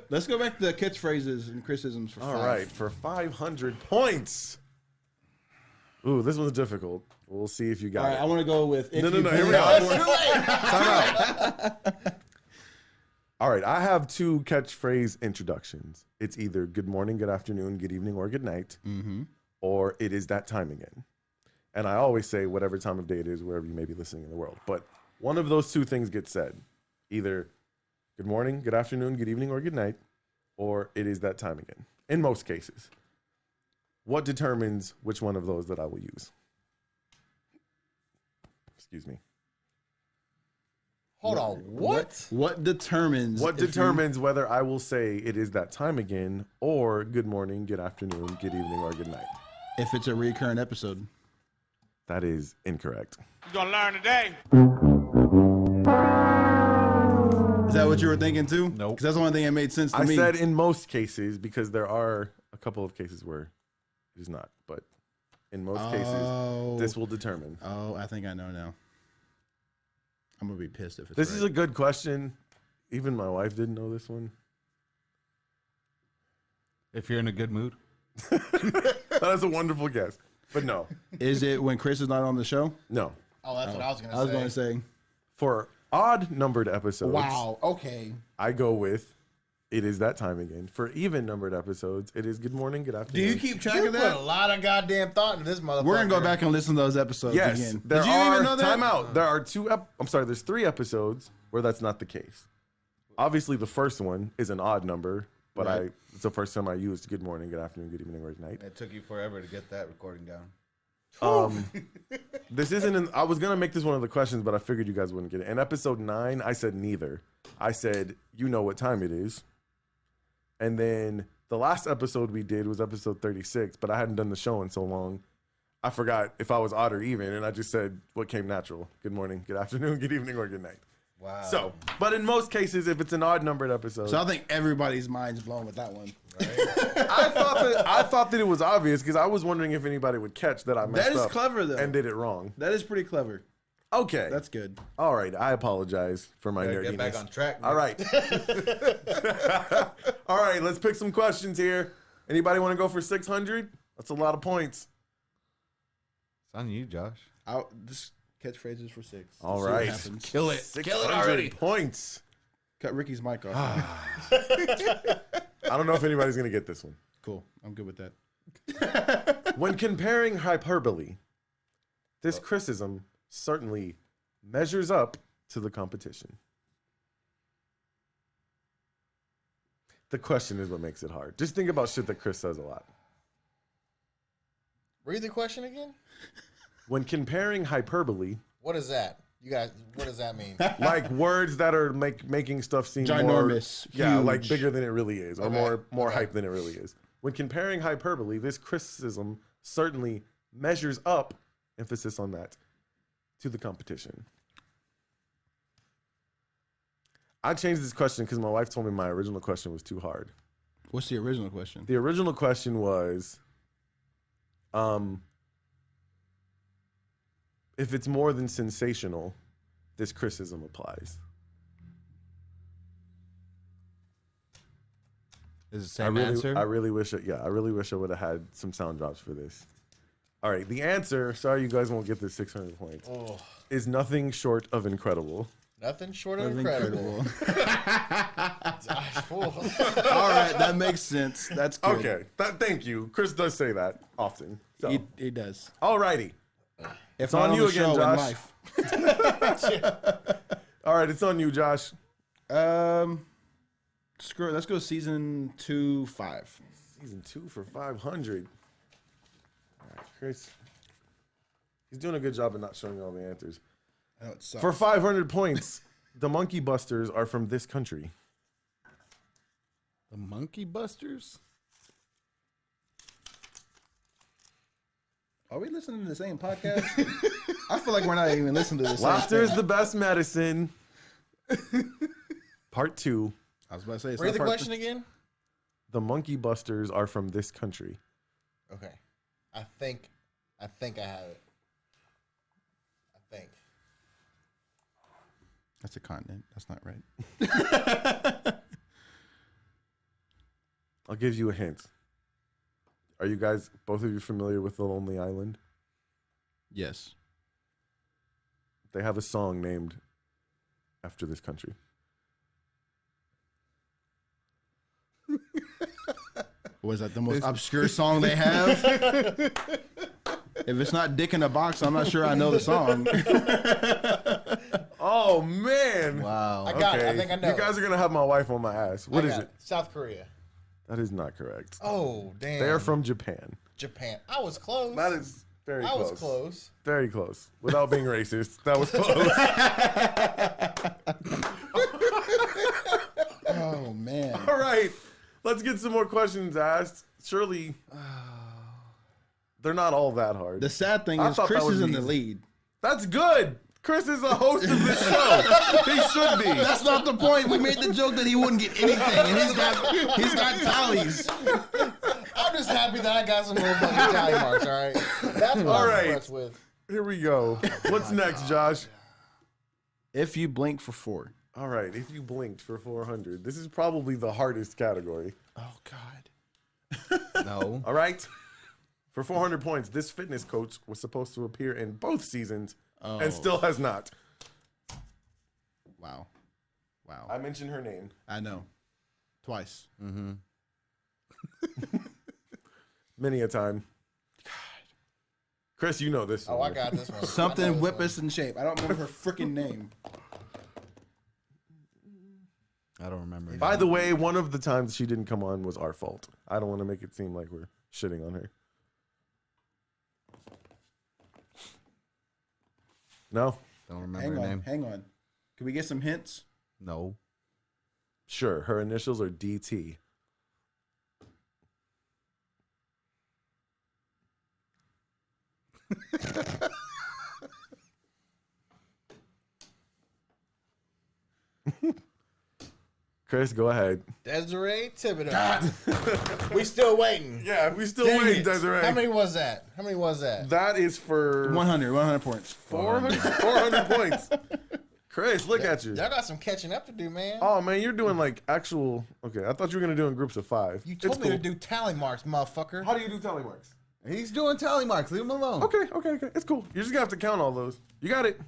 Let's go back to the catchphrases and criticisms for All 5. right, for 500 points. Ooh, this one's difficult. We'll see if you All got right, it. I want to go with. No, here we go. Time out. All right, I have 2 catchphrase introductions. It's either good morning, good afternoon, good evening, or good night, or it is that time again. And I always say whatever time of day it is, wherever you may be listening in the world. But one of those two things gets said. Either good morning, good afternoon, good evening, or good night, or it is that time again. In most cases. What determines which one of those that I will use? Excuse me. Hold on. What? What determines? What determines whether I will say it is that time again, or good morning, good afternoon, good evening, or good night? If it's a recurrent episode. That is incorrect. You're gonna learn today. Is that what you were thinking too? Nope. Because that's the only thing that made sense to I me. said in most cases because there are a couple of cases where it is not, but in most cases, this will determine. Oh, I think I know now. I'm gonna be pissed if it's This right. is a good question. Even my wife didn't know this one. If you're in a good mood. That's a wonderful guess, but no, Is it when Chris is not on the show? no. Oh, that's what I was gonna say. I was going to say. For odd numbered episodes, Wow. Okay. I go with it is that time again. For even numbered episodes, it is good morning, good Do afternoon. you keep track You of put that? a lot of goddamn thought into this motherfucker. We're gonna go back and listen to those episodes Yes, again. there Did you are. even know that? Time out. There are there's 3 episodes where that's not the case. Obviously, the first one is an odd number, but Right. it's the first time I used good morning, good afternoon, good evening, or good night. It took you forever to get that recording down. This isn't. I was gonna make this one of the questions, but I figured you guys wouldn't get it. In episode 9, I said neither. I said you know what time it is, and then the last episode we did was episode 36, but I hadn't done the show in so long, I forgot if I was odd or even, and I just said what came natural: good morning, good afternoon, good evening, or good night. Wow. So, but in most cases, if it's an odd numbered episode, So I think everybody's mind's blown with that one. I thought that it was obvious because I was wondering if anybody would catch that I messed That is up clever though. and did it wrong. That is pretty clever. Okay, That's good. all right. I apologize for my Better nerdiness. get back on track. All man. right. All right, let's pick some questions here. Anybody want to go for 600? That's a lot of points. It's on you, Josh. This catchphrases for 6. All See what right. happens. Kill it. 600 points. Cut Ricky's mic off. I don't know if anybody's going to get this one. Cool. I'm good with that. When comparing hyperbole, this criticism certainly measures up to the competition. The question is what makes it hard. Just think about shit that Chris says a lot. Read the question again. When comparing hyperbole, What is that? You guys, what does that mean? like words that are making stuff seem Ginormous, more, yeah, huge. like bigger than it really is, or Okay, more okay. hype than it really is. When comparing hyperbole, this criticism certainly measures up, emphasis on that, to the competition. I changed this question because my wife told me my original question was too hard. What's the original question? The original question was, if it's more than sensational, this criticism applies. Is it the same answer? I really wish I would have had some sound drops for this. All right, the answer, sorry you guys won't get this 600 points, is nothing short of incredible. Nothing short of incredible. All right, that makes sense. That's good. Okay, thank you. Chris does say that often. So. He does. All righty. If It's on not you the again, show, in Josh. life. All right, it's on you, Josh. Screw it. Let's go season 2, 5. Season 2 for 500. All right, Chris. He's doing a good job of not showing all the answers. I know it sucks. For 500 points, the Monkey Busters are from this country. The Monkey Busters? Are we listening to the same podcast? I feel like we're not even listening to the same Laughter is thing. the best medicine. Part 2. I was about to say. It's Read not the part question again. The Monkey Busters are from this country. Okay. I think I have it. I think. That's a continent. That's not right. I'll give you a hint. Are you guys, both of you, familiar with The Lonely Island? Yes. They have a song named after this country. Was that the most obscure song they have? If it's not Dick in a Box, I'm not sure I know the song. Oh man! Wow. I got it. I think I know. You guys are gonna have my wife on my ass. What I is got it? South Korea. That is not correct. Oh, damn. They are from Japan. Japan. I was close. That is very I close. was close. Very close. Without being racist, that was close. Oh man. All right, let's get some more questions asked. Surely, they're not all that hard. The sad thing I is thought that Chris was is in the easy. lead. That's good. Chris is the host of this show. He should be. That's not the point. We made the joke that he wouldn't get anything, and he's got tallies. I'm just happy that I got some little fucking tally marks, all right? That's what All I'm right. impressed with. Here we go. What's next, Josh? If you blink for 4. All right, if you blinked for 400, this is probably the hardest category. Oh God. No. All right. For 400 points, this fitness coach was supposed to appear in both seasons and still has not. Wow. Wow. I mentioned her name. I know. Twice. Many a time. Chris, you know this Oh, one. I got this one. I Something know this whip one. us in shape. I don't remember her freaking name. I don't remember. By the way, one of the times she didn't come on was our fault. I don't want to make it seem like we're shitting on her. No? Don't remember her name. Hang on. Can we get some hints? No. Sure. Her initials are DT. Chris, go ahead. Desiree Thibodeau. We still waiting. Yeah, we still Dang waiting, it. Desiree. How many was that? How many was that? That is for 100 points. 400 points. Chris, look at you. Y'all got some catching up to do, man. Oh, man, you're doing like actual... Okay, I thought you were going to do in groups of 5. You told me to do tally marks, motherfucker. How do you do tally marks? He's doing tally marks. Leave him alone. Okay. It's cool. You're just going to have to count all those. You got it.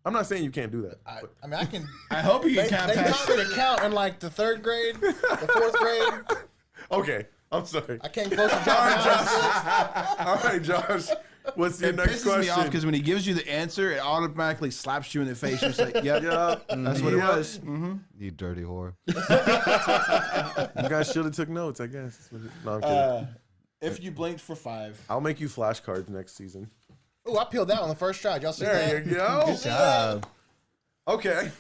I'm not saying you can't do that. I mean, I can. I hope you They can count taught past. me to count in like the 3rd grade, the 4th grade. Okay, I'm sorry. I came close to dropping out. All right, Josh. What's your It next pisses question? me off because when he gives you the answer, it automatically slaps you in the face. You're just like, yep, that's what it was. Mm-hmm. You dirty whore. You guys should have took notes, I guess. No, I'm kidding. If you blinked for 5. I'll make you flashcards next season. Ooh, I peeled that on the first try. Y'all see that? There you go. Good job. Okay.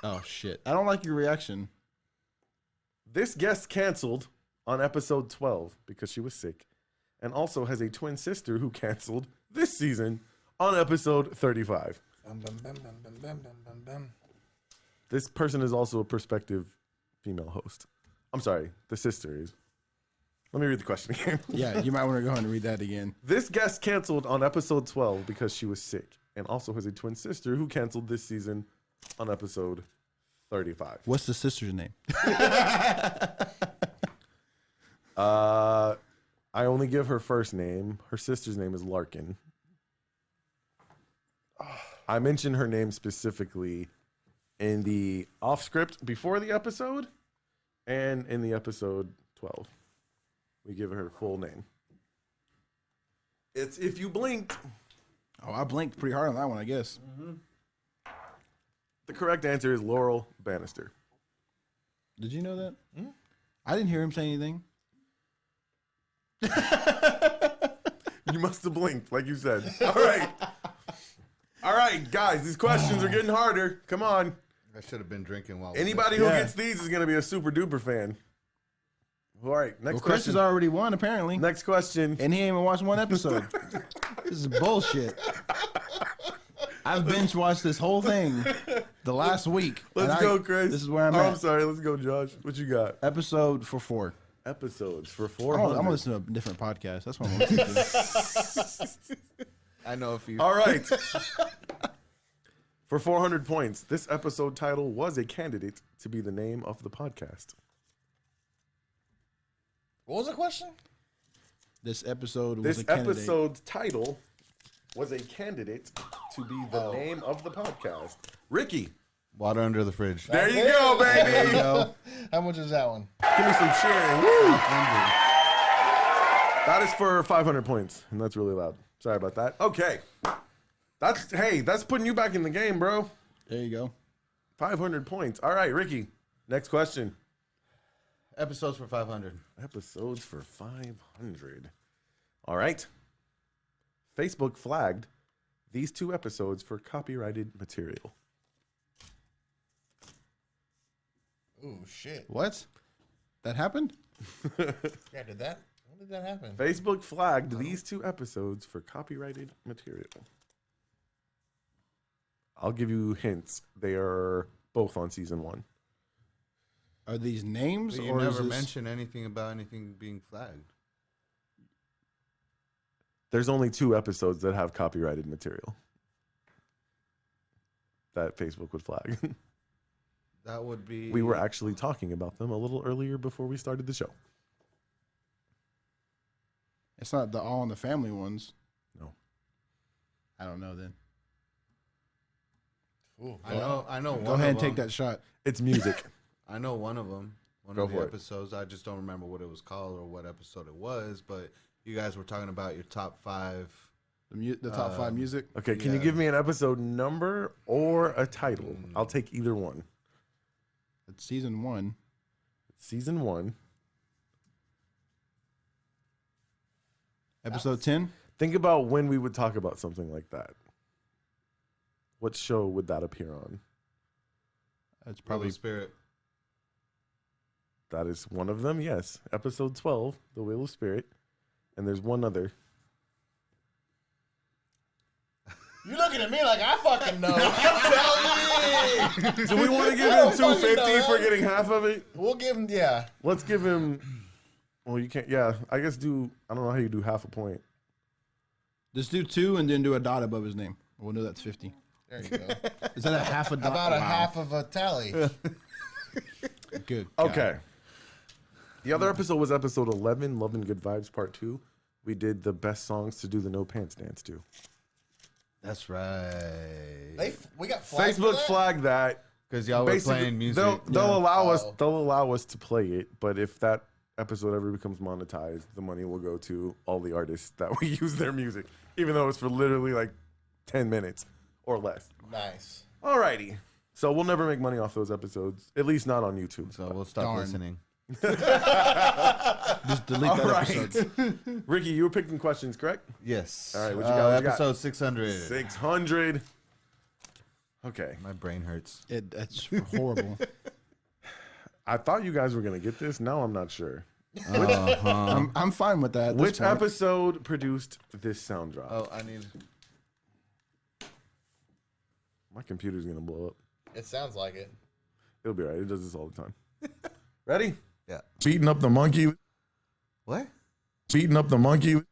Oh, shit. I don't like your reaction. This guest canceled on episode 12 because she was sick, and also has a twin sister who canceled this season on episode 35. This person is also a prospective female host. I'm sorry, the sister is. Let me read the question again. Yeah, you might want to go ahead and read that again. This guest canceled on episode 12 because she was sick, and also has a twin sister who canceled this season on episode 35. What's the sister's name? I only give her first name. Her sister's name is Larkin. I mentioned her name specifically in the off script before the episode and in the episode 12. We give her full name. It's If You Blinked. Oh, I blinked pretty hard on that one, I guess. The correct answer is Laurel Bannister. Did you know that? I didn't hear him say anything. You must have blinked, like you said. All right. All right, guys, these questions are getting harder. Come on. I should have been drinking while. Anybody who gets these is going to be a super duper fan. All right, next Well, Chris question. has already won, apparently. Next question. And he ain't even watched one episode. This is bullshit. I've binge watched this whole thing the last week. Let's and go, Chris. This is where I'm Oh, at. I'm sorry. Let's go, Josh. What you got? Episode for 4. Episodes for I'm 400. gonna listen to a different podcast. That's what I'm listening to. I know a few. All right. For 400 points, this episode title was a candidate to be the name of the podcast. What was the question? This episode was This a candidate. episode's title was a candidate to be the name of the podcast. Ricky. Water under the fridge. There you go, baby. There you go. How much is that one? Give me some sharing. Woo! That is for 500 points, and that's really loud. Sorry about that. Okay. That's putting you back in the game, bro. There you go. 500 points. All right, Ricky. Next question. Episodes for 500. Episodes for 500. All right. Facebook flagged these 2 episodes for copyrighted material. Ooh, shit. What? That happened? Yeah, did that? When did that happen? Facebook flagged these 2 episodes for copyrighted material. I'll give you hints. They are both on season 1. Are these names But you or is never this... mention anything about anything being flagged. There's only 2 episodes that have copyrighted material that Facebook would flag. That would be. We were actually talking about them a little earlier before we started the show. It's not the All in the Family ones. No. I don't know then. Ooh, I know. Go ahead and take that shot. It's music. I know one of them. One Go of the for it. episodes. I just don't remember what it was called or what episode it was. But you guys were talking about your top 5. The top 5 music. Okay, can you Yeah. give me an episode number or a title? I'll take either one. It's season 1. Season 1. Episode 10. Think about when we would talk about something like that. What show would that appear on? That's Probably probably Spirit. That is one of them, yes. Episode 12, The Wheel of Spirit. And there's one other. You looking at me like I fucking know. Tell me. Do we want to give I him don't fucking 250 know for that. getting half of it? We'll give him, yeah. Let's give him. Well, you can't. Yeah, I guess do. I don't know how you do half a point. just do 2 and then do a dot above his name. We'll know that's 50. There you go. Is that a half a dot? About a Wow. half of a tally. Good. God. Okay. The other episode was episode 11, Love and Good Vibes Part 2. We did the best songs to do the no pants dance to. That's right. We got flagged for Facebook that? flagged that. Because y'all were Basically, playing music. They'll allow us. Oh. They'll allow us to play it, but if that episode ever becomes monetized, the money will go to all the artists that we use their music, even though it's for literally like 10 minutes or less. Nice. Alrighty. So we'll never make money off those episodes, at least not on YouTube. So we'll stop Darn. listening. Just delete that episode. Ricky, you were picking questions, correct? Yes. All right, what you got, what you got? Episode 600. 600. Okay. My brain hurts. That's horrible. I thought you guys were going to get this. Now I'm not sure. I'm fine with that. at this Which point. episode produced this sound drop? Oh, I need. My computer's going to blow up. It sounds like it. It'll be all right. It does this all the time. Ready? Yeah. Beating up the monkey. What? Beating up the monkey.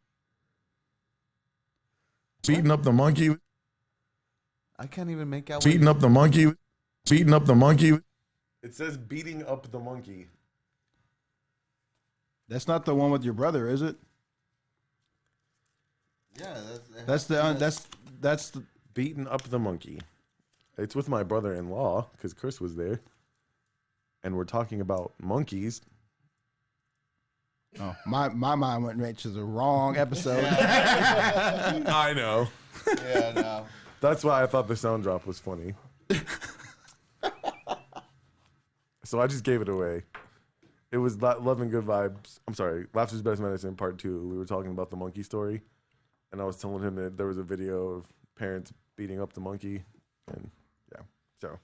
Beating up the monkey. I can't even make out. Beating up the monkey. Beating up the monkey. It says beating up the monkey. That's not the one with your brother, is it? Yeah, That's the Beating up the monkey. It's with my brother-in-law because Chris was there, and we're talking about monkeys. Oh, my mind went right to the wrong episode. I know. Yeah, no. That's why I thought the sound drop was funny. So I just gave it away. It was Love and Good Vibes. I'm sorry, Laughter's Best Medicine Part 2. We were talking about the monkey story, and I was telling him that there was a video of parents beating up the monkey, and yeah. So,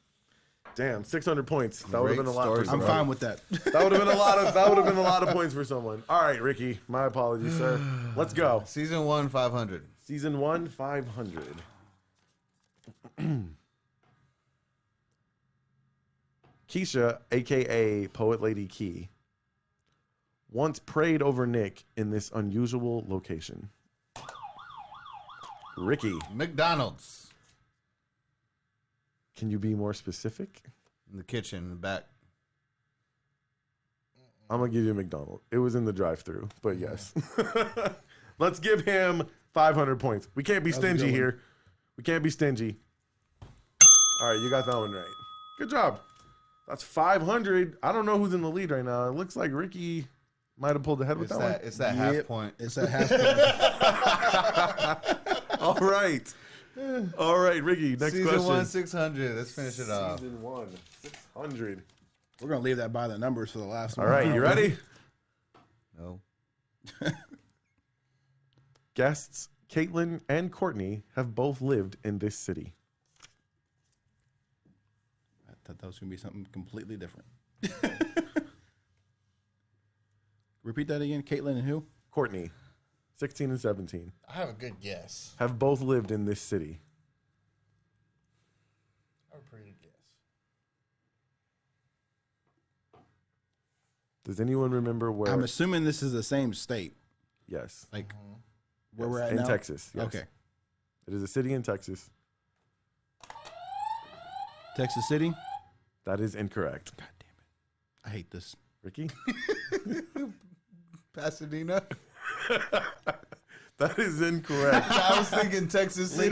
damn, 600 points. That would have been a lot. For Great I'm someone. fine with that. That would have been a lot of. That would have been a lot of points for someone. All right, Ricky. My apologies, sir. Let's go. Season 1, 500. Season 1, 500. Keisha, aka Poet Lady Key, once prayed over Nick in this unusual location. Ricky, McDonald's. can you be more specific? In the kitchen, in the back. I'm gonna give you a McDonald's. It was in the drive-thru, but yes. Let's give him 500 points. We can't be stingy here. We can't be stingy. All right, you got that one right. Good job. That's 500. I don't know who's in the lead right now. It looks like Ricky Might have pulled ahead with It's that that. It's that half point. It's a half point. one. All right, Ricky. Next Season question. 1, 600. Let's finish it off. Season 1, 600. We're gonna leave that by the numbers for the last All one. right, you ready? No. Guests Caitlin and Courtney have both lived in this city. I thought that was gonna be something completely different. Repeat that again. Caitlin and who? Courtney, 16 and 17, I have a good guess. have both lived in this city. I have a pretty good guess. Does anyone remember where? I'm assuming this is the same state, Yes. like where we're at in now. Texas. Yes. Okay, It is a city in Texas. Texas City. That is incorrect. God damn it! I hate this. Ricky? Pasadena. That is incorrect. I was thinking Texas City.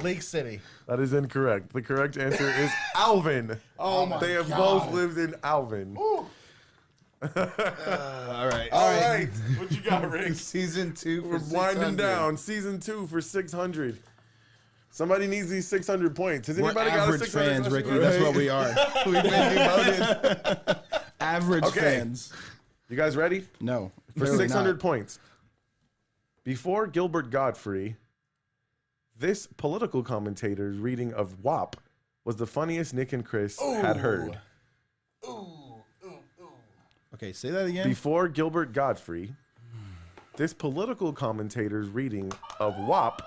League City. That is incorrect. The correct answer is Alvin. Oh my They have God. both lived in Alvin. All right. All right. What you got, Rick? Season 2 for We're winding 600. down. Season 2 for 600. Somebody needs these 600 points. Has We're anybody got a average 600 fans, question? Ricky. That's what we are. We've been demoted. Average Okay. fans. You guys ready? No, For clearly 600 not. points. Before Gilbert Gottfried, this political commentator's reading of WAP was the funniest Nick and Chris had heard. Okay, say that again. Before Gilbert Gottfried, this political commentator's reading of WAP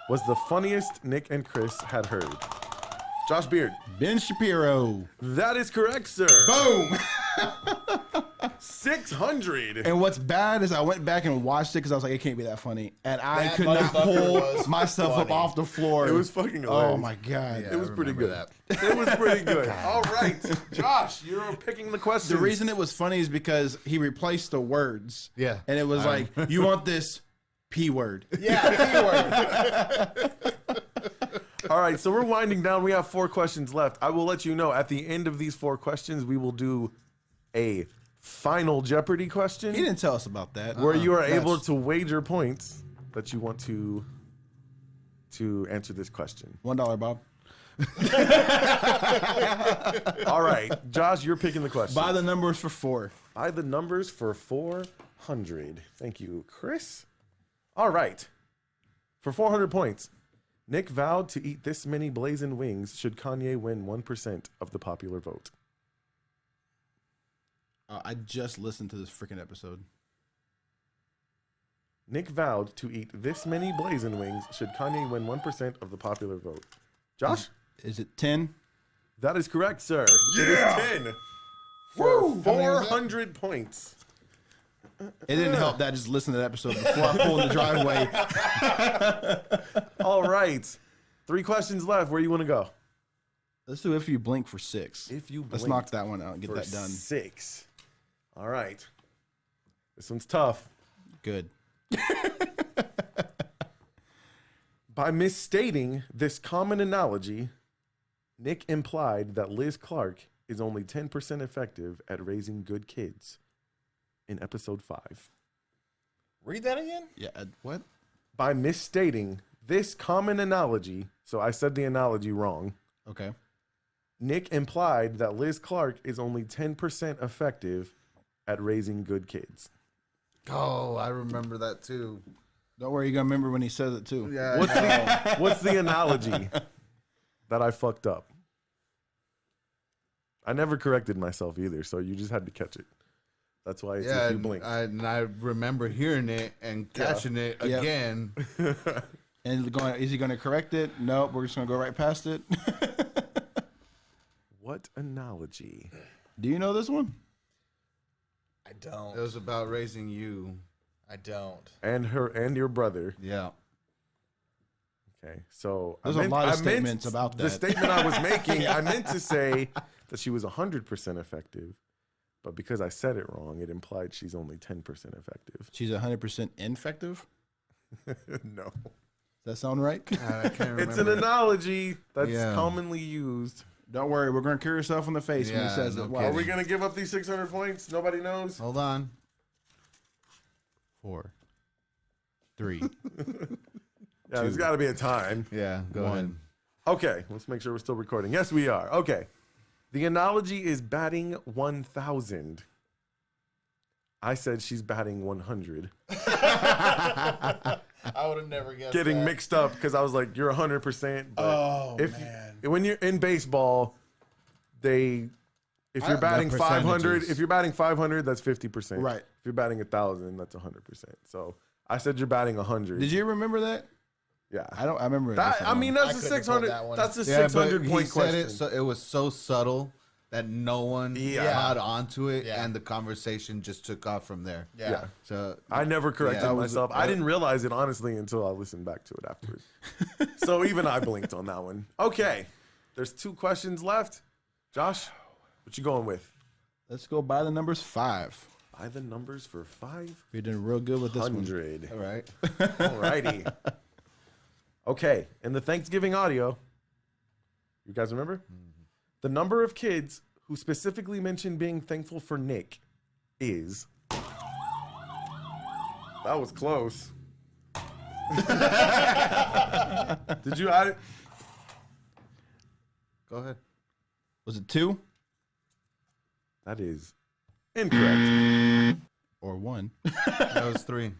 was the funniest Nick and Chris had heard. Josh Beard. Ben Shapiro. That is correct, sir. Boom. 600. And what's bad is I went back and watched it because I was like, it can't be that funny, and I That could not motherfucker was pull myself up funny. off the floor. It was fucking hilarious. Oh my god. It was pretty remember good. It was pretty good. All right. Josh, you're picking the question. The reason it was funny is because he replaced the words. Yeah. And it was like, you want this P word. Yeah, keyword. All right, so we're winding down. We have 4 questions left. I will let you know at the end of these 4 questions, we will do a final Jeopardy question He didn't tell us about that. where you are able That's- to wager points that you want to answer this question. $1, Bob. All right, Josh, you're picking the question. Buy the numbers for 4. Buy the numbers for 400. Thank you, Chris. All right. For 400 points, Nick vowed to eat this many blazing wings should Kanye win 1% of the popular vote. I just listened to this freaking episode. Nick vowed to eat this many blazing wings should Kanye win 1% of the popular vote. Josh? Is it 10? That is correct, sir. It is 10 for 400 points. It didn't help that I just listened to that episode before I pulled in the driveway. All right. 3 questions left. Where you want to go? Let's do If You Blink for 6. If you Let's blink knock that one out and get for that done. 6. All right. This one's tough. Good. By misstating this common analogy, Nick implied that Liz Clark is only 10% effective at raising good kids in episode 5. Read that again. Yeah. What? By misstating this common analogy, so I said the analogy wrong, Okay. Nick implied that Liz Clark is only 10% effective at raising good kids. Oh, I remember that too. Don't worry, you're going to remember when he says it too. Yeah. What's the analogy that I fucked up? I never corrected myself either, so you just had to catch it. That's why it's Yeah, if you blink. and I remember hearing it and catching it Yep. again. And going, is he going to correct it? Nope, we're just going to go right past it. What analogy? Do you know this one? I It don't. was about raising you. I don't. And her and your brother. Yeah. Okay, so There's a lot of statements about The that. statement I was making, I meant to say that she was 100% effective, but because I said it wrong, it implied she's only 10% effective. She's 100% ineffective. No, Does that sound right? I can't remember. it's an analogy that's Yeah. commonly used. Don't worry, we're gonna cure yourself in the face when he Yeah, says no it. Are we going to give up these 600 points? Nobody knows? Hold on. 4, 3. Yeah, there's got to be a time. Yeah, go ahead. Okay, let's make sure we're still recording. Yes, we are. Okay. The analogy is batting 1,000. I said she's batting 100. I would have never guessed. Getting that. mixed up because I was like, you're 100%. But Oh, man. When you're in baseball, if you're batting the 500, percentages. if you're batting 500, that's 50%. Right. If you're batting 1,000, that's 100%. So I said you're batting 100. Did you remember that? Yeah. I remember it. That, I mean, that's I a couldn't have 600. pulled that one. That's a Yeah, 600 but point he said question. it, so it was so subtle that no one caught onto it, Yeah. and the conversation just took off from there. Yeah. So I never corrected Yeah, myself. I didn't realize it honestly until I listened back to it afterwards. So even I blinked on that one. Okay, there's 2 questions left. Josh, what you going with? Let's go by the numbers 5. By the numbers for 500. You're doing real good with this one. all right. Alrighty. Okay, in the Thanksgiving audio, you guys remember? The number of kids who specifically mentioned being thankful for Nick is. That was close. Did you add it? Go ahead. Was it 2 That is incorrect. or 1? That was 3.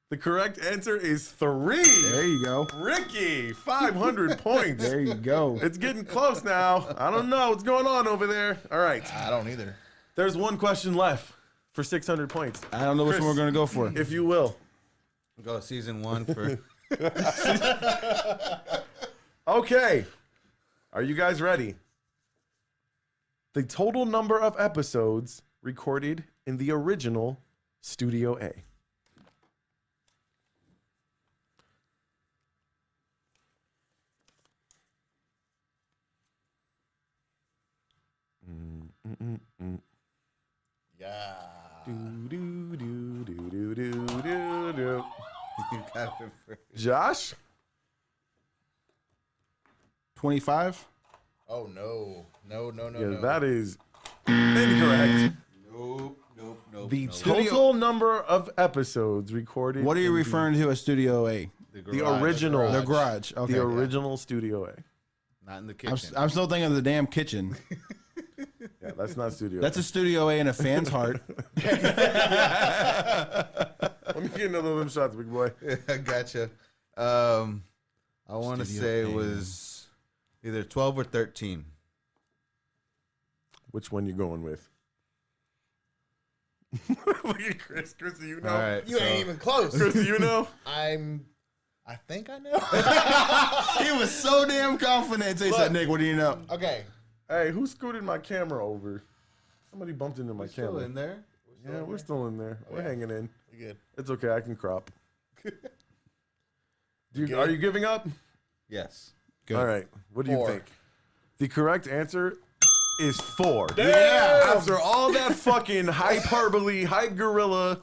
The correct answer is 3. There you go. Ricky, 500 points. There you go. It's getting close now. I don't know what's going on over there. All right. I don't either. There's 1 question left for 600 points, I don't know which Chris, one we're gonna go for. if you will. Go season 1 for. Okay. Are you guys ready? The total number of episodes recorded in the original Studio A. Yeah. Do, do, do, do, do, do, do, do. You got it first. Josh? 25. Oh no. No. Yeah, that is incorrect. Nope. The total number of episodes recorded. What are you in referring to as Studio A? The original. The garage. Okay. The original Studio A. Not in the I'm, kitchen. I'm still thinking of the damn kitchen. Yeah, that's not Studio That's A. a Studio A in a fan's heart. Let me get another of them shots, big boy. I gotcha. I want to Studio say A. it was either 12 or 13. Which one you going with? Look at Chris. Chris, do you know? All right. You ain't even close. Chris, do you know? I think I know. He was so damn confident. He said, Nick, what do you know? Okay. Hey, who scooted my camera over? Somebody bumped into my Still camera. in there? Yeah, we're still in there. We're hanging in. You good? It's okay. I can crop. Are you giving up? Yes. Good. All right. What do you 4. think? The correct answer is 4. Damn! After all that fucking hyperbole, hype gorilla,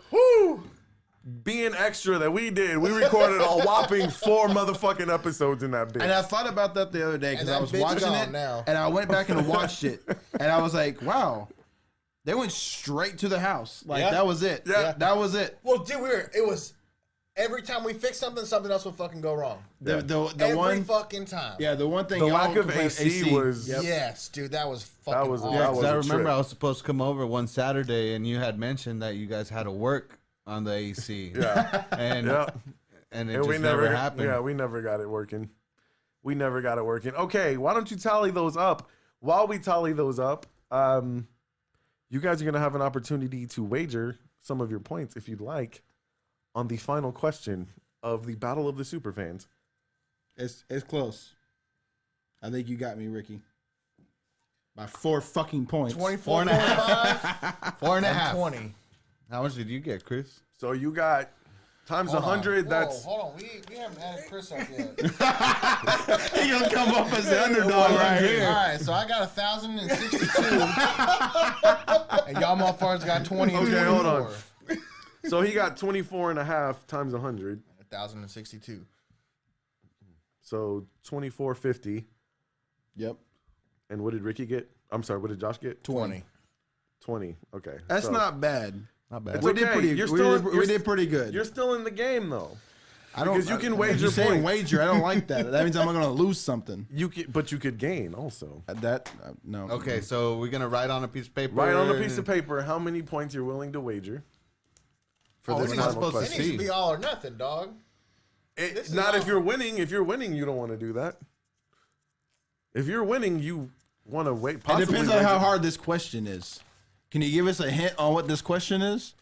being extra that we did, we recorded a whopping 4 motherfucking episodes in that bitch. And I thought about that the other day because And I that was bitch is watching gone it, now. and I went back and watched it, and I was like, wow, they went straight to the house. Like, Yeah. that was it. Yeah. That was it. Well, dude, it was every time we fixed something, something else would fucking go wrong. The Every one, fucking time. yeah, the one thing. the y'all lack of complained- AC was. Yep. Yes, dude, that was fucking was- awesome. that Because was I a remember trip. I was supposed to come over one Saturday, and you had mentioned that you guys had to work on the AC. Yeah. And Yeah. and it And just never happened. Yeah, we never got it working. We never got it working. Okay, why don't you tally those up? While we tally those up, you guys are going to have an opportunity to wager some of your points, if you'd like, on the final question of the Battle of the Superfans. It's close. I think you got me, Ricky. By 4 fucking points. 24.5, 4.5. 20. How much did you get, Chris? So you got times 100. Whoa, That's hold on. We haven't added Chris up yet. He gonna come up as the underdog right here. All right, so I got 1,062. And y'all motherfuckers got 20 and Okay, hold on. 24. so he got 24 and a half times 100. 1,062. So 2450. Yep. And what did Ricky get? I'm sorry, what did Josh get? 20. 20. Okay. That's So, not bad. Not bad. It's We okay. did pretty. You're we still- did- you're we did pretty good. You're still in the game though. I don't. because you can wager You're saying points. wager. I don't like that. That means I'm going to lose something. But you could gain also. No. Okay, so we're gonna write on a piece of paper. Write on a piece of paper how many points you're willing to wager. For we're not supposed to It needs to be all or nothing, dog. This is Not if all- you're winning. If you're winning, you don't want to do that. If you're winning, you want to wait. It Possibly depends on wager. how hard this question is. Can you give us a hint on what this question is?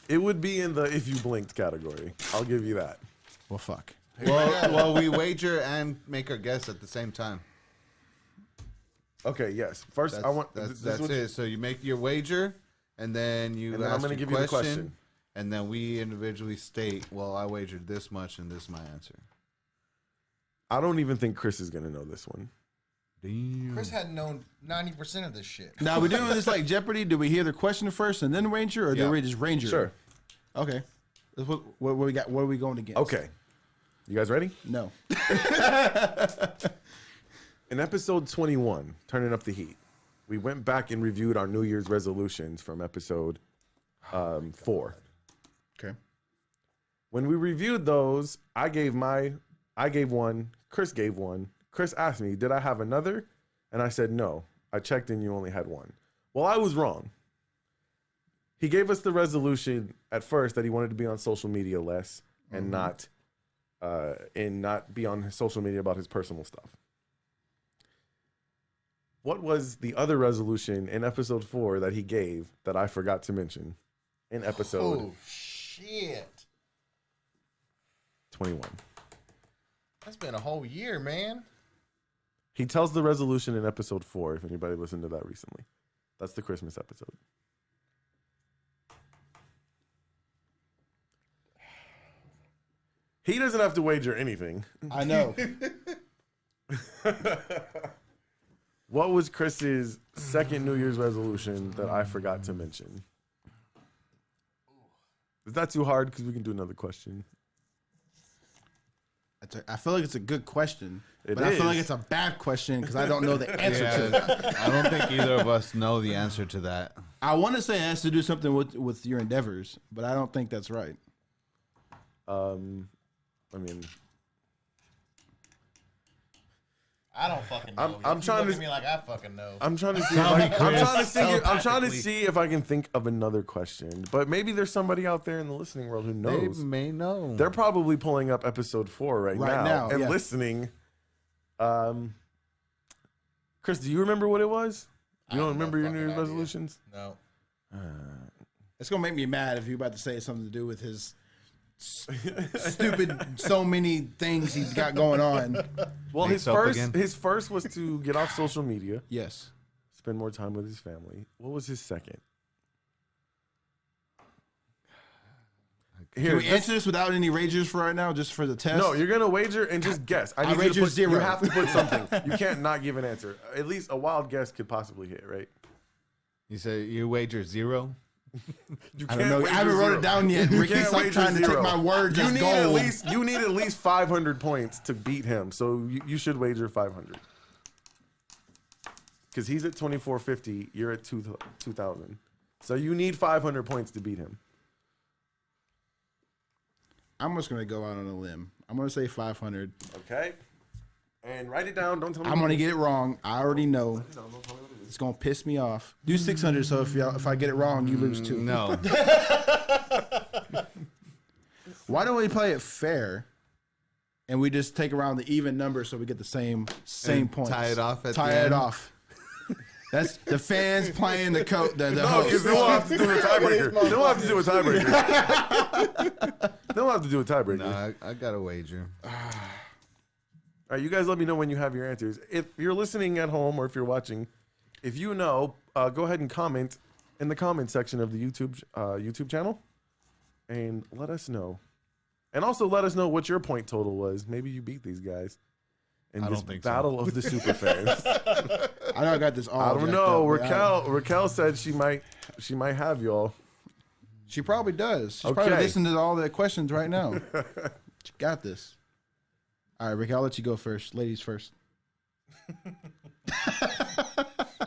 It would be in the if you blinked category. I'll give you that. Well, fuck. Well, we wager and make our guess at the same time. Okay. Yes. First, That's, I want. that's it. So you make your wager, and then you And then ask I'm gonna your give you the question. and then we individually state, well, I wagered this much, and this is my answer. I don't even think Chris is gonna know this one. Damn. Chris hadn't known 90% of this shit. Now, we're doing this like Jeopardy. Do we hear the question first and then Ranger, or do Yeah. we just Ranger? Sure. Okay. That's what we got. What are we going against? Okay. You guys ready? No. In episode 21, Turning Up the Heat, we went back and reviewed our New Year's resolutions from episode 4. Okay. When we reviewed those, I gave one, Chris gave one. Chris asked me, did I have another? And I said, no. I checked and you only had one. Well, I was wrong. He gave us the resolution at first that he wanted to be on social media less and not be on his social media about his personal stuff. What was the other resolution in episode 4 that he gave that I forgot to mention in episode Oh, shit. 21? That's been a whole year, man. He tells the resolution in episode 4, if anybody listened to that recently. That's the Christmas episode. He doesn't have to wager anything. I know. What was Chris's second New Year's resolution that I forgot to mention? Is that too hard? Because we can do another question. I feel like it's a good question, It but I feel like is. it's a bad question because I don't know the answer to it. I don't think either of us know the answer to that. I want to say it has to do something with your endeavors, but I don't think that's right. I mean, I don't fucking know. I'm You trying look to- at me like I fucking know. I'm trying to see. I'm trying to see if I can think of another question. But maybe there's somebody out there in the listening world who They knows. may know. They're probably pulling up episode 4 right now and yeah. listening. Chris, do you remember what it was? You don't remember your New Year's idea. resolutions? No. It's gonna make me mad if you're about to say something to do with his stupid so many things he's got going on. Well, Makes up again. his first was to get off social media, Yes. spend more time with his family. What was his second? Can Here, we answer this without any ragers for right now, just for the test? no, you're gonna wager and just guess. I need you to wager put, 0. You have to put something. You can't not give an answer. At least a wild guess could possibly hit, right? You say you wager 0? You I don't know. I wager haven't wrote 0. it down yet. You Ricky, can't stop wager trying to 0. take my words You as need gold. you need at least 500 points to beat him. So you should wager 500. Because he's at 2450, you're at 2000. So you need 500 points to beat him. I'm just gonna go out on a limb. I'm gonna say 500. Okay. And write it down. Don't tell me. I'm gonna get it wrong. I already know. It's gonna piss me off. Do 600, so if I get it wrong, you lose 2. No. Why don't we play it fair, and we just take around the even number so we get the same And points? tie it off at tie the it end? off. That's the fans playing the the No, host. because they'll have to do a tiebreaker. They'll have to do a tiebreaker. They'll have to do a tiebreaker. No, I got a wager. All right, you guys let me know when you have your answers. If you're listening at home or if you're watching, if you know, go ahead and comment in the comment section of the YouTube channel and let us know. And also let us know what your point total was. Maybe you beat these guys in I this don't think so. battle of the Superfans. I know I got this all. I don't jacked know. up, but I- Raquel said she might have y'all. She probably does. She's Okay. probably listening to all the questions right now. She got this. All right, Rick, I'll let you go first. Ladies first.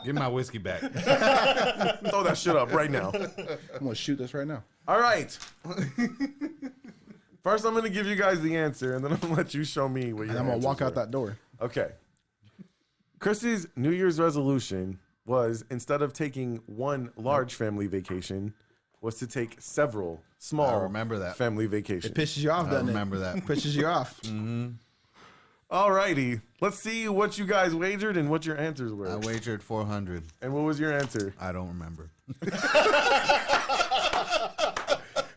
Give me my whiskey back. Throw that shit up right now. I'm gonna shoot this right now. All right. First, I'm going to give you guys the answer, and then I'm going to let you show me what your And I'm gonna walk answers out were. that door. Okay. Chrissy's New Year's resolution was, instead of taking one large family vacation, was to take several small I remember that. family vacations. It pisses you off, I doesn't remember that. it? Pisses you off. All righty. Let's see what you guys wagered and what your answers were. I wagered 400. And what was your answer? I don't remember.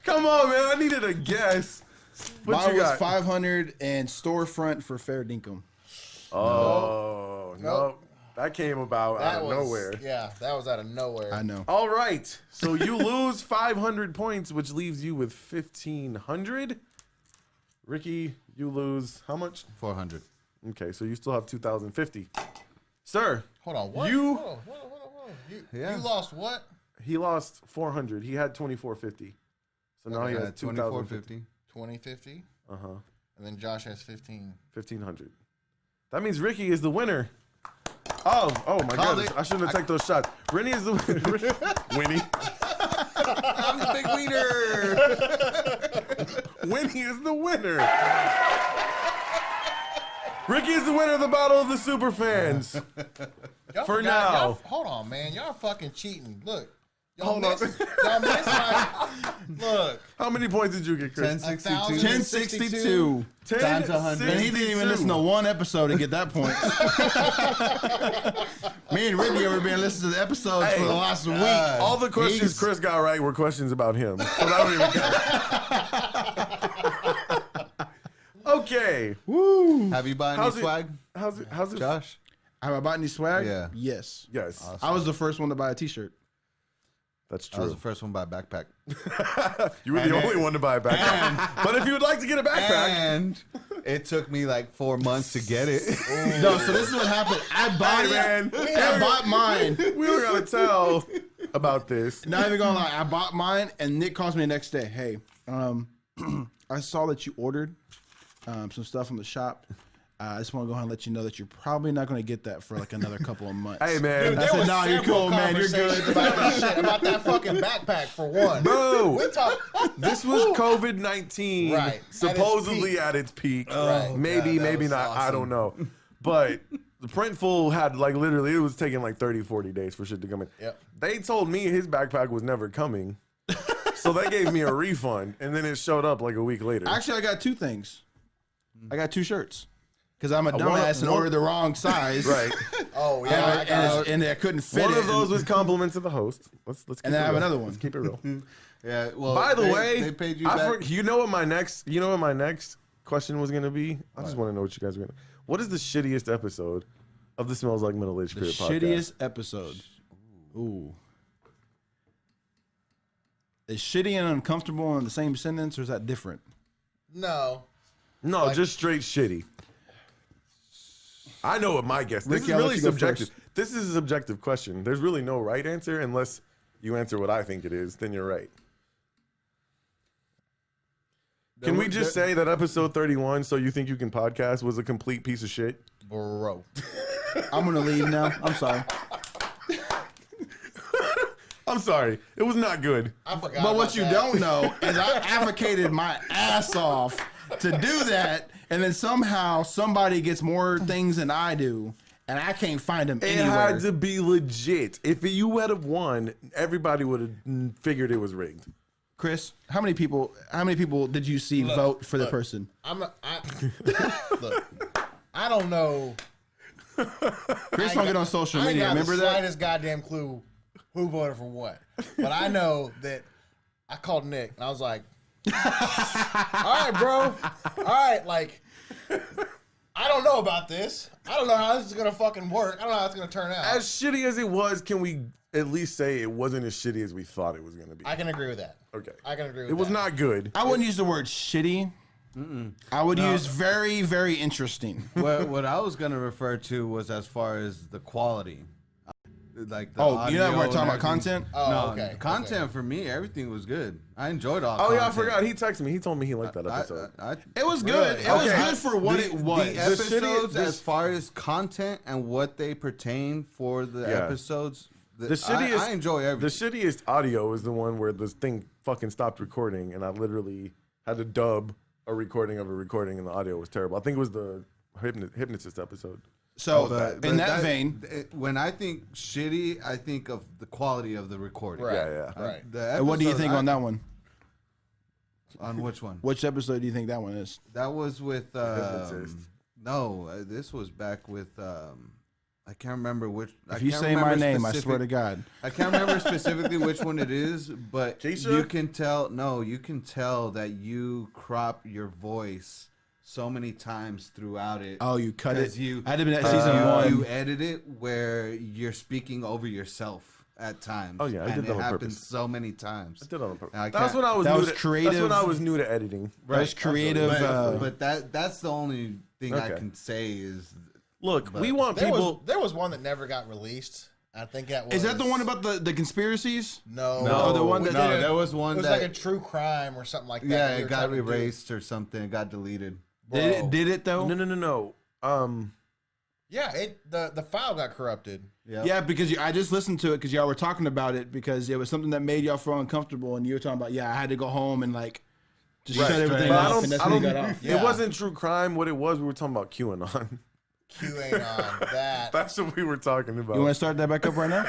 Come on, man. I needed a guess. What Mine you was got? 500 and storefront for fair dinkum. Oh, no. Nope. That came about out of nowhere. Yeah, that was out of nowhere. I know. All right. So you lose 500 points, which leaves you with 1,500. Ricky, you lose how much? 400. Okay, so you still have 2,050. Sir, Hold on, what? You- Hold on. Yeah. You lost what? he lost 400. He had 2,450. So now he has 2,450. 2050. Uh-huh. And then Josh has 15. 1,500. That means Ricky is the winner. Oh my Called goodness. it. I shouldn't have taken those shots. Rennie is the winner. Winnie. I'm the big wiener. Winnie is the winner. Ricky is the winner of the Battle of the Superfans. Y'all For forgot- now. y'all- hold on, man. Y'all fucking cheating. Look. Y'all Hold on. Y'all missed my. Look. How many points did you get, Chris? 1062. 1062. Times 100. And he didn't even listen to one episode to get that point. Me and Ricky have been listening to the episodes Hey, for the last week. All the questions He's- Chris got right were questions about him. So that don't even count. Okay. Have you bought How's any it- swag, How's it? Josh? Have I bought any swag? Yeah. Yes. Yes, I was the first one to buy a t-shirt. that's I was true. the first one to buy a backpack. You were the only one to buy a backpack. But if you would like to get a backpack, And it took me like 4 months to get it. No, so this is what happened. I bought Hey, man. it. I bought mine. we were going to tell about this. Not even gonna lie, I bought mine, and Nick calls me the next day. Hey, I saw that you ordered some stuff from the shop. I just want to go ahead and let you know that you're probably not going to get that for like another couple of months. Hey, man. I said, "Nah, you're cool, man. You're good." About that shit, about that fucking backpack for one. No. We talk. This was COVID-19, Right. supposedly at its peak. Right. Maybe, Yeah, that maybe was not. I awesome. don't know. But the Printful had like literally, it was taking like 30, 40 days for shit to come in. Yep. They told me his backpack was never coming. So they gave me a refund, and then it showed up like a week later. Actually, I got two things. I got two shirts because I'm a one- dumbass and one- ordered the wrong size. Right. Oh yeah, I got it. And I couldn't fit One it. of those was compliments of the host. Let's keep And it then I have real. another one. Let's keep it real. Yeah. Well, By the way, they paid you I back. you know what my next question was gonna be? I just want to know what you guys are gonna. What is the shittiest episode of the Smells Like Middle Age the Spirit podcast? shittiest episode. Ooh. Is shitty and uncomfortable in the same sentence, or is that different? No. No, just straight shitty. I know what my guess. This Ricky, is I'll let really you go subjective. first. This is a subjective question. There's really no right answer unless you answer what I think it is. Then you're right. Can we just say that episode 31, So You Think You Can Podcast, was a complete piece of shit? Bro. I'm gonna leave now. I'm sorry. I'm sorry. It was not good. I forgot. But what about you that. don't know is I advocated my ass off to do that, and then somehow somebody gets more things than I do, and I can't find them It anywhere. had to be legit. If you had have won, everybody would have figured it was rigged. Chris, how many people did you see vote for the person? Look, I don't know. Chris don't get on social I ain't media. got Remember the that? slightest goddamn clue who voted for what. But I know that I called Nick and I was like, all right, bro. All right, like, I don't know about this. I don't know how this is going to fucking work. I don't know how it's going to turn out. As shitty as it was, can we at least say it wasn't as shitty as we thought it was going to be? I can agree with that. Okay. I can agree with It was that. not good. I wouldn't use the word shitty. I would use very, very interesting. what I was going to refer to was as far as the quality. like the Oh, you're not audio talking and about everything. content? Oh, No, okay. content for me, everything was good. I enjoyed all. Oh yeah, I content. forgot. He texted me. He told me he liked that episode. It was good. It was good for what it was. The episodes, this- as far as content and what they pertain for the Yeah. episodes, The shittiest, I enjoy everything. The shittiest audio is the one where this thing fucking stopped recording, and I literally had to dub a recording of a recording, and the audio was terrible. I think it was the hypnotist episode. So But in that vein, when I think shitty, I think of the quality of the recording. Right. Yeah, yeah. Right. The what do you episode think on that one? On which one? Which episode do you think that one is? That was with. Hypnotist. No, this was back with. I can't remember which. If you say my name, I swear to God. I can't remember specifically which one it is, but Keisha? you can tell. No, you can tell that you crop your voice so many times throughout it. Oh, you cut it. 'Cause you- I had been at season one. You edit it where you're speaking over yourself at times. Oh, yeah, I did that on it happens purpose. so many times. I did it on purpose. I That's can't- when I was that new was to, That's creative. when I was new to editing. That was creative. But that's the only thing I Okay. can say is. Look, But we want There people. was one that never got released. I think that was. Is that the one about the conspiracies? No. Oh, the one that No, did it- there was It one was that like a true crime or something like that. yeah, that we it were got trying to do. erased or something. It got deleted. Bro. Did it though? No. Yeah, the file got corrupted. Yep. Yeah, because I just listened to it because y'all were talking about it because it was something that made y'all feel uncomfortable, and you were talking about I had to go home and like just shut everything But off, and that's when you got off. Yeah. It wasn't true crime. What it was, we were talking about QAnon. Q ain't on that. That's what we were talking about. You want to start that back up right now?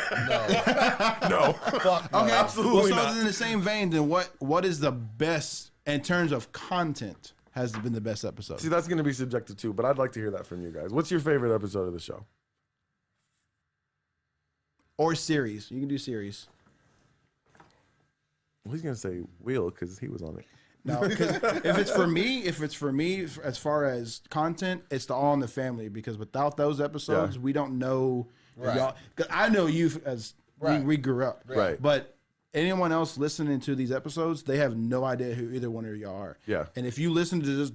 No. Fuck no. Okay, Absolutely well, not. so in the same vein, then what is the best in terms of content? Has been the best episode? See, that's going to be subjective too, but I'd like to hear that from you guys. What's your favorite episode of the show? Or series? You can do series. Well, he's going to say Wheel because he was on it. No, 'cause if it's for me, as far as content, it's the All in the Family because without those episodes, we don't know Right. y'all. Cause I know you as Right. we grew up, Right. But anyone else listening to these episodes, they have no idea who either one of y'all are. Yeah. And if you listen to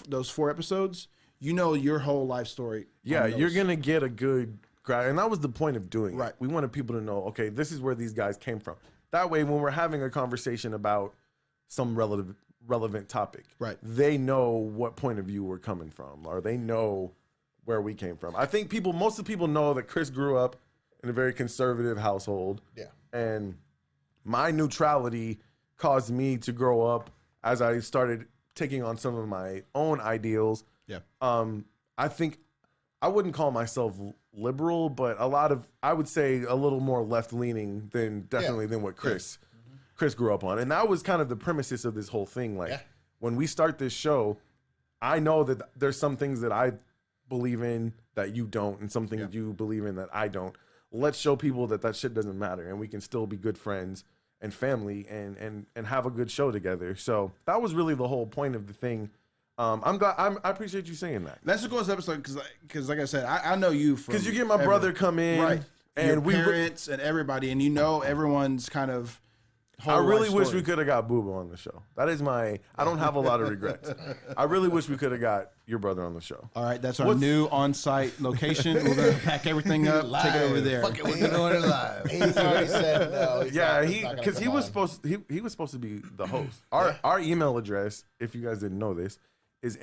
those 4 episodes, you know your whole life story. Yeah, on those. you're going to get a good grasp. And that was the point of doing Right. it. We wanted people to know, okay, this is where these guys came from. That way, when we're having a conversation about some relevant topic, Right. they know what point of view we're coming from, or they know where we came from. I think most of the people know that Chris grew up in a very conservative household. Yeah. And my neutrality caused me to grow up as I started taking on some of my own ideals. Yeah. I think I wouldn't call myself liberal, but I would say a little more left leaning than what Chris grew up on. And that was kind of the premises of this whole thing. Like when we start this show, I know that there's some things that I believe in that you don't, and some things you believe in that I don't. Let's show people that shit doesn't matter, and we can still be good friends and family and have a good show together. So that was really the whole point of the thing. I'm glad. I appreciate you saying that. That's a cool episode because like I said, I know you from Because you get my brother come in, right, and your parents and everybody, and you know everyone's kind of. I really wish story. we could have got Booba on the show. That is I don't have a lot of regrets. I really wish we could have got your brother on the show. All right, that's our new on-site location. We're gonna pack everything up, take it over there. Fuck it, we're doing it live. He's already said no. Because he was supposed to be the host. Our email address, if you guys didn't know this, is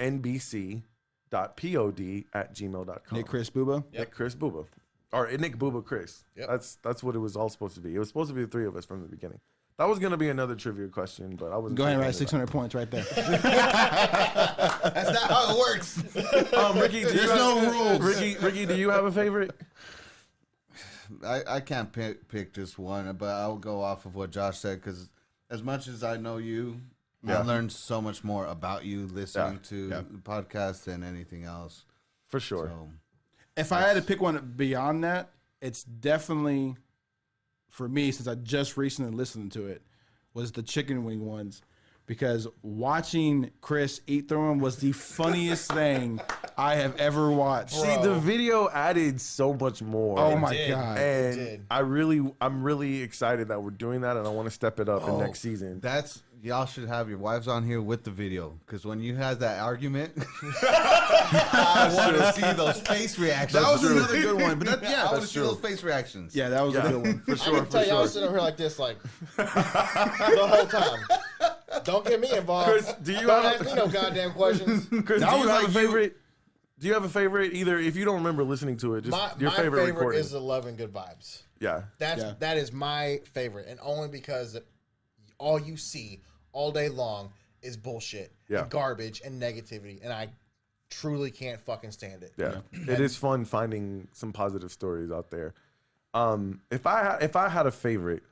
nbc.pod@gmail.com. Nick Chris Booba. Nick Chris Booba. Or Nick Booba Chris. Yep. That's what it was all supposed to be. It was supposed to be the 3 of us from the beginning. That was going to be another trivia question, but I wasn't. Go ahead and thinking write about 600 points right there. That's not how it works. Ricky, There's no rules. Ricky, do you have a favorite? I can't pick just one, but I'll go off of what Josh said because as much as I know you, I learned so much more about you listening to the podcast than anything else. For sure. So, If I had to pick one beyond that, it's definitely for me since I just recently listened to it was the chicken wing ones because watching Chris eat through them was the funniest thing I have ever watched. See, the video added so much more. Oh my did. god! And I'm really excited that we're doing that, and I want to step it up in next season. Y'all should have your wives on here with the video, because when you had that argument, I want to see those face reactions. That was another good one, but I want to see those face reactions. Yeah, that was a good one for I sure. can tell you, I was sitting over here like this, like the whole time. Don't get me involved. Chris, do you Don't have- ask me no goddamn questions. Chris, That do you was have like a favorite? Do you have a favorite? Either if you don't remember listening to it, just your My favorite favorite recording. is the Love and Good Vibes. Yeah, That is my favorite, and only because all you see all day long is bullshit, Yeah. and garbage, and negativity, and I truly can't fucking stand it. yeah. It is fun finding some positive stories out there. If I had a favorite,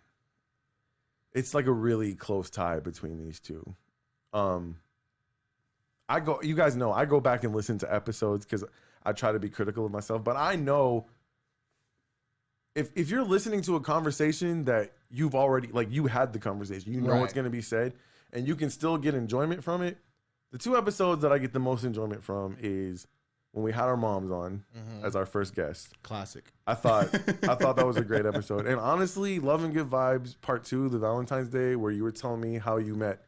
it's like a really close tie between these two. You guys know I go back and listen to episodes because I try to be critical of myself, but I know if you're listening to a conversation that you've already, like, you had the conversation, you know what's Right. going to be said, and you can still get enjoyment from it. The two episodes that I get the most enjoyment from is when we had our moms on as our first guest. Classic. I thought that was a great episode. And honestly, Love and Good Vibes Part 2, the Valentine's Day, where you were telling me how you met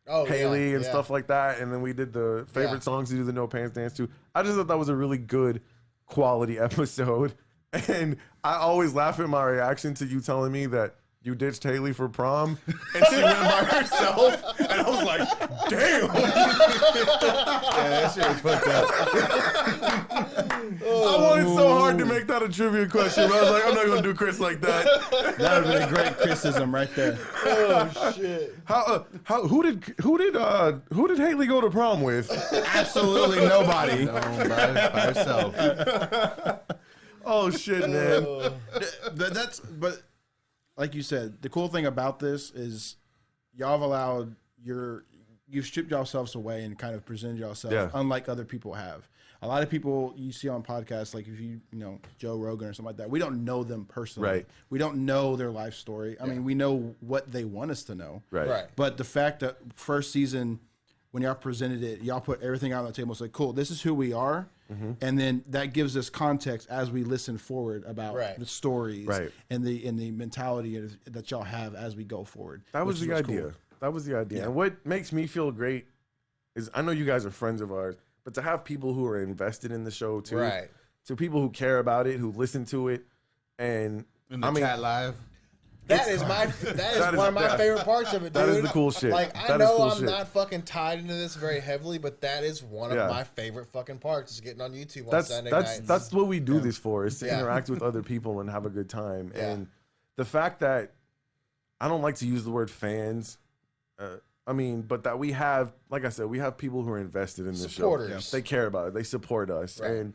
Haley and stuff like that, and then we did the favorite songs to do the No Pants Dance to. I just thought that was a really good quality episode. And I always laugh at my reaction to you telling me that you ditched Haley for prom and she went by herself. And I was like, damn. Yeah, that shit was fucked up. I wanted so hard to make that a trivia question, but I was like, I'm not going to do Chris like that. That would have been a great criticism right there. Oh shit! Who did Haley go to prom with? Absolutely nobody. No, by herself. Oh shit, man. But like you said, the cool thing about this is y'all have allowed you've stripped yourselves away and kind of presented yourself unlike other people have. A lot of people you see on podcasts, like if you know Joe Rogan or something like that, we don't know them personally. Right. We don't know their life story. I mean, we know what they want us to know. Right. But the fact that first season, when y'all presented it, y'all put everything out on the table. It's like, cool, this is who we are. And then that gives us context as we listen forward about the stories and the mentality that y'all have as we go forward. That was the idea. Cool. That was the idea. And what makes me feel great is I know you guys are friends of ours, but to have people who are invested in the show too. Right. To people who care about it, who listen to it, and In the chat live. That is one of my favorite parts of it, dude. That is the cool shit. Like, I That is know cool I'm shit. not fucking tied into this very heavily, but that is one of my favorite fucking parts, is getting on YouTube on Sunday nights. That's what we do this for, is to interact with other people and have a good time. And the fact that I don't like to use the word fans, but that we have, like I said, we have people who are invested in the show. Supporters. They care about it. They support us. And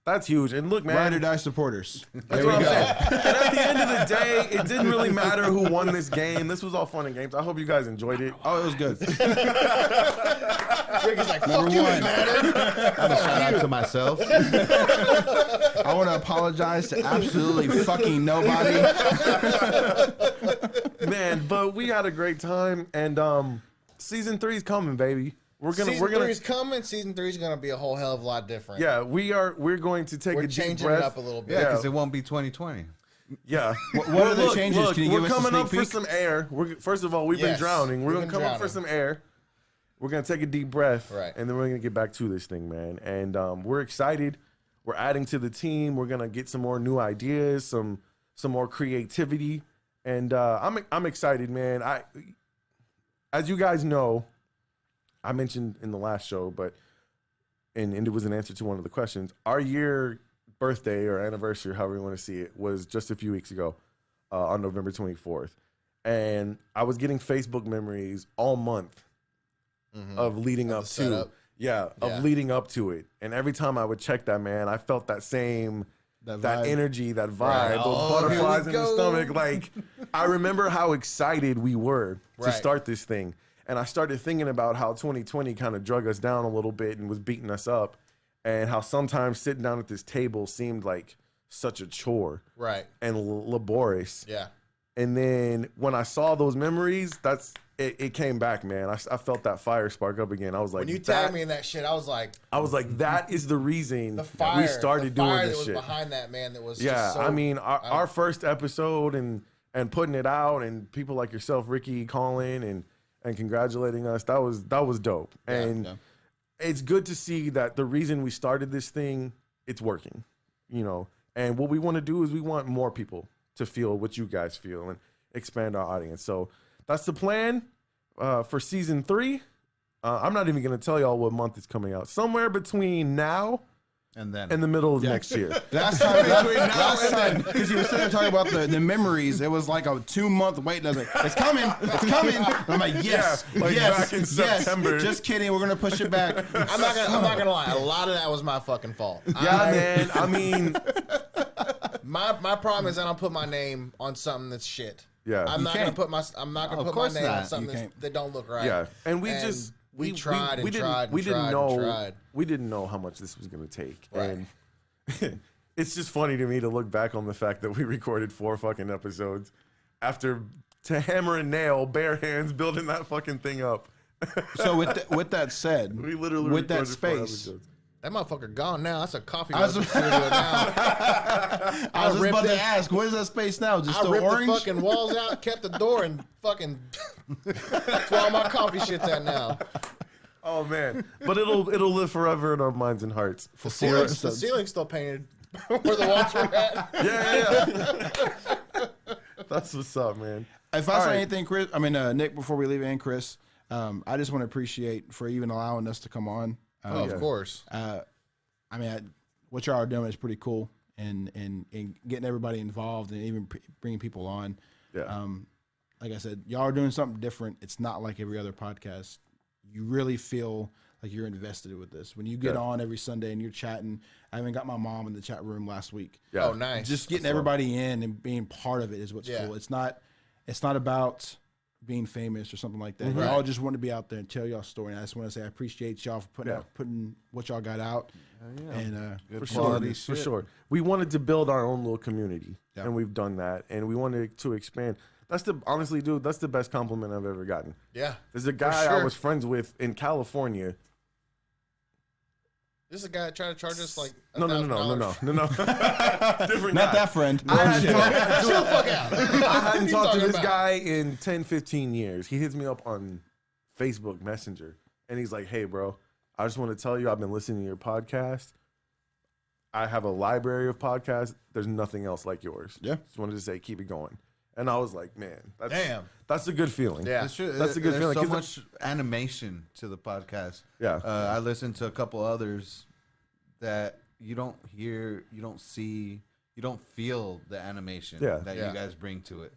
that's huge. And look, man. Ride or die supporters. That's what I'm saying. And at the end of the day, it didn't really matter who won this game. This was all fun and games. I hope you guys enjoyed it. Oh, it was good. Rick is like, fuck you, it mattered. I'm a shout out to myself. I want to apologize to absolutely fucking nobody. Man, but we had a great time, and season 3's coming, baby. Season 3's coming. Season 3's gonna be a whole hell of a lot different. Yeah, we're going to take a deep changing breath. it up a little bit. Yeah, because it won't be 2020. Yeah. What are the changes? Can you we're give us a coming up sneak for peek? some air. First of all, we've been drowning. We're going to come up for some air. We're going to take a deep breath. Right. And then we're going to get back to this thing, man. And we're excited. We're adding to the team. We're going to get some more new ideas, some more creativity. And I'm excited, man. As you guys know, I mentioned in the last show, and it was an answer to one of the questions. Our year birthday or anniversary, however you want to see it, was just a few weeks ago, on November 24th. And I was getting Facebook memories all month of leading up to leading up to it. And every time I would check that, man, I felt that same that energy, that vibe, those butterflies in the stomach. Like, I remember how excited we were to start this thing. And I started thinking about how 2020 kind of drug us down a little bit and was beating us up, and how sometimes sitting down at this table seemed like such a chore, Right. and laborious. Yeah. And then when I saw those memories, that's it came back, man. I felt that fire spark up again. I was like, when you tagged me in that shit, I was like, that is the reason the fire, we started the fire doing this that was shit. behind that, man. That was Yeah, just so, I mean, our first episode and putting it out, and people like yourself, Ricky, calling and congratulating us. That was dope. And it's good to see that the reason we started this thing, it's working. You know, and what we want to do is we want more people to feel what you guys feel and expand our audience. So that's the plan for season 3. I'm not even going to tell y'all what month it's coming out. Somewhere between now and then in the middle of next year. Last time, because you were sitting there talking about the memories, it was like a 2-month wait. I was like, it's coming. I'm like, yes, back in September. Just kidding. We're gonna push it back. I'm not gonna lie. A lot of that was my fucking fault. Yeah, man. I mean, my problem is I don't put my name on something that's shit. Yeah. I'm not gonna put my name on something that don't look right. yeah. And we tried and tried. We didn't know how much this was going to take. Right. And it's just funny to me to look back on the fact that we recorded 4 fucking episodes after to hammer and nail, bare hands, building that fucking thing up. So with that said, We literally with that recorded 4 space. episodes. That motherfucker gone now. That's a coffee roasting studio now. I was just about to ask, what is that space now? Just I still ripped orange? the fucking walls out, kept the door, and fucking that's where all my coffee shit's at now. Oh man, but it'll live forever in our minds and hearts for 4 The episodes. ceiling's still painted where the walls were at. Yeah. That's what's up, man. If I All say right. anything, Chris, Nick, before we leave, and Chris, I just want to appreciate for even allowing us to come on. Of course. What y'all are doing is pretty cool, and getting everybody involved, and even bringing people on. Yeah. Like I said, y'all are doing something different. It's not like every other podcast. You really feel like you're invested with this. When you get on every Sunday and you're chatting, I even got my mom in the chat room last week. Yeah. Oh, nice. Just getting everybody in and being part of it is what's cool. It's not about being famous or something like that. Y'all just want to be out there and tell y'all story. And I just want to say I appreciate y'all for putting what y'all got out. And For sure. We wanted to build our own little community, and we've done that. And we wanted to expand. Honestly, dude, that's the best compliment I've ever gotten. Yeah. There's a guy I was friends with in California. This is a guy that tried to charge us like No. $1,000. Different not guy. that friend. Chill the fuck out. I hadn't talked to talking this about? guy in 10, 15 years. He hits me up on Facebook Messenger, and he's like, hey, bro, I just want to tell you I've been listening to your podcast. I have a library of podcasts. There's nothing else like yours. Yeah. Just wanted to say, keep it going. And I was like, man, that's a good feeling. Yeah. That's true. That's a good feeling. There's so much animation to the podcast. Yeah. I listened to a couple others that you don't hear, you don't see, you don't feel the animation that you guys bring to it.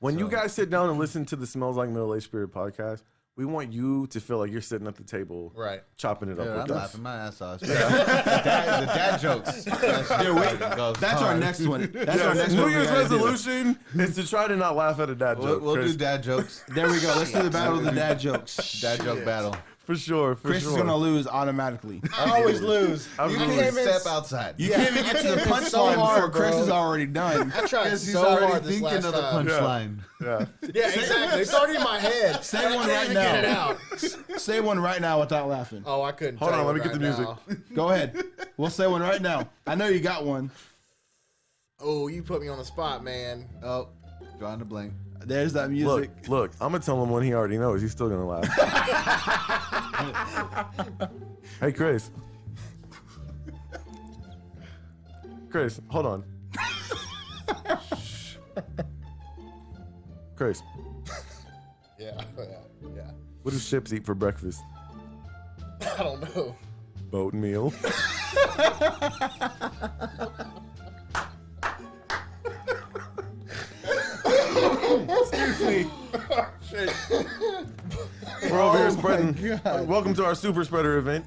When you guys sit down and listen to the Smells Like Middle-Aged Spirit podcast, we want you to feel like you're sitting at the table, chopping it up I'm with us. laughing my ass off. the dad jokes. That's our next one. That's our next New one. Year's resolution is to try to not laugh at a dad joke. We'll Chris. do dad jokes. There we go. Let's do the battle of the dad jokes. Dad joke battle. For sure. Chris is gonna lose automatically. I always lose. I'm You losing. came in- Step outside. You can't even get to the I came in punchline so hard, before Chris bro. is already done. I tried Because he's so already hard this thinking last of the time. punchline. Yeah. Yeah, exactly. It's already in my head. Say I one can't right even now. get it out. Say one right now without laughing. Oh, I couldn't. Hold tell on, you let me get the right music. now. Go ahead. We'll say one right now. I know you got one. Oh, you put me on the spot, man. Oh, drawing a blank. There's that music. Look, I'm gonna tell him one he already knows. He's still gonna laugh. Hey, Chris. Chris, hold on. Chris, Yeah. what do ships eat for breakfast? I don't know. Boat meal. Excuse me. Shit. We're over here spreading. Welcome to our super spreader event.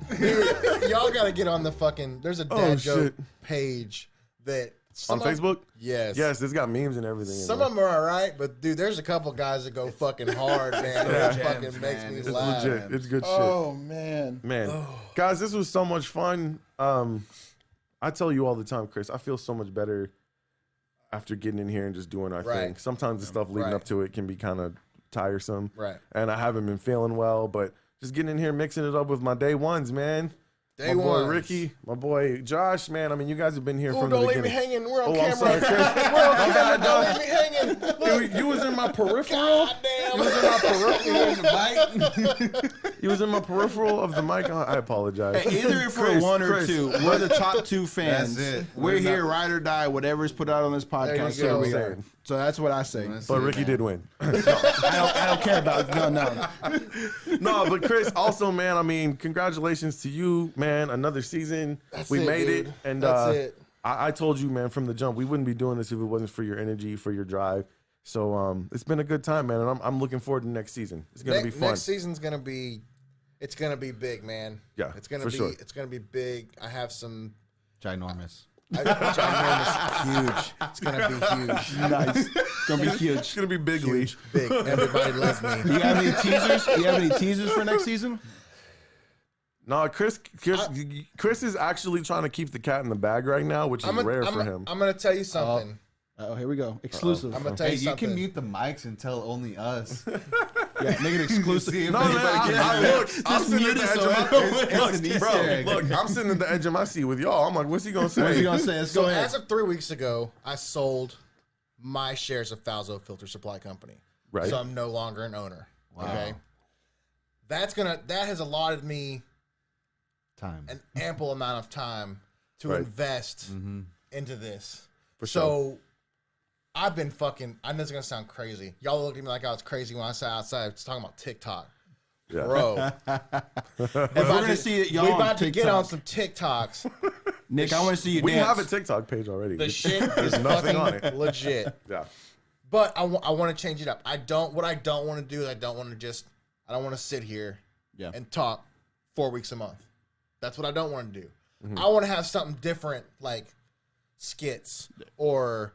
Y'all got to get on the fucking. There's a dad joke shit. page that On Facebook? Yes. Yes, it's got memes and everything. in Some there. of them are alright, but dude, there's a couple guys that go fucking hard, man. That fucking makes me It's laugh. legit. It's good shit. Oh man. Man, guys, this was so much fun. I tell you all the time, Chris, I feel so much better after getting in here and just doing our thing. Right. Sometimes the stuff leading Right. up to it can be kind of tiresome. Right. And I haven't been feeling well, but just getting in here, mixing it up with my day ones, man. My boy Ricky, my boy Josh, man. I mean, you guys have been here from the beginning. Don't leave me hanging. We're on I'm camera. sorry, Chris. We're on camera. Don't leave me hanging. Look. You was in my peripheral. Damn. You was in my peripheral. You was in my peripheral of the mic. I apologize. Hey, either if we're one or two, we're the top two fans. That's it. We're here, ride or die, whatever's put out on this podcast. There you go. Here we are. So that's what I say. But Ricky did win. I don't care about it. No. No, but Chris, also, man, I mean, congratulations to you, man. Another season. We made it. And That's it. I told you, man, from the jump, we wouldn't be doing this if it wasn't for your energy, for your drive. So it's been a good time, man. And I'm looking forward to next season. It's going to be fun. Next season's going to be, it's going to be big, man. Yeah, it's going to for be, sure. it's going to be big. I have some Ginormous. ginormous, huge. It's going to be huge. Nice. It's going to be huge. It's going to be big league. Big. Everybody loves me. You have any teasers? You have any teasers for next season? No, Chris is actually trying to keep the cat in the bag right now, which is rare for him. I'm going to tell you something. Oh, here we go. Exclusive. I'm going to tell you You something. can mute the mics and tell only us. Yeah, make it exclusive. No, man, I'm sitting at the edge of my It's an Easter egg. Look, I'm sitting at the edge of my seat with y'all. I'm like, what's he gonna say? What's he gonna say? Let's So go ahead. as of 3 weeks ago, I sold my shares of Falzo Filter Supply Company. Right. So I'm no longer an owner. Okay. That has allotted me Time. an ample amount of time to Right. invest into this. For so I've been fucking, I know it's gonna sound crazy. Y'all look at me like I was crazy when I sat outside. I was talking about TikTok. Yeah. Bro. If we're gonna see it, y'all we on about to get TikTok. on some TikToks. Nick, I want to see you We dance. have a TikTok page already. The shit There's is nothing on fucking it. legit. Yeah. But I want to change it up. What I don't want to do is I don't want to sit here and talk 4 weeks a month. That's what I don't want to do. I want to have something different, like skits or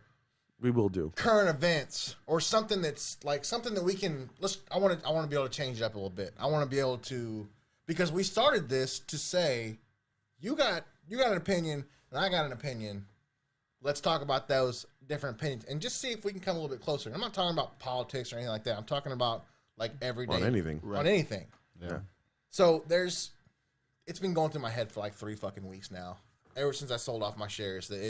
We will do. current events or something that's like something that we can I want to be able to change it up a little bit. I want to be able to, because we started this to say you got an opinion and I got an opinion. Let's talk about those different opinions and just see if we can come a little bit closer. I'm not talking about politics or anything like that. I'm talking about like everyday On anything. on anything. Yeah. So it's been going through my head for like 3 fucking weeks now. Ever since I sold off my shares, that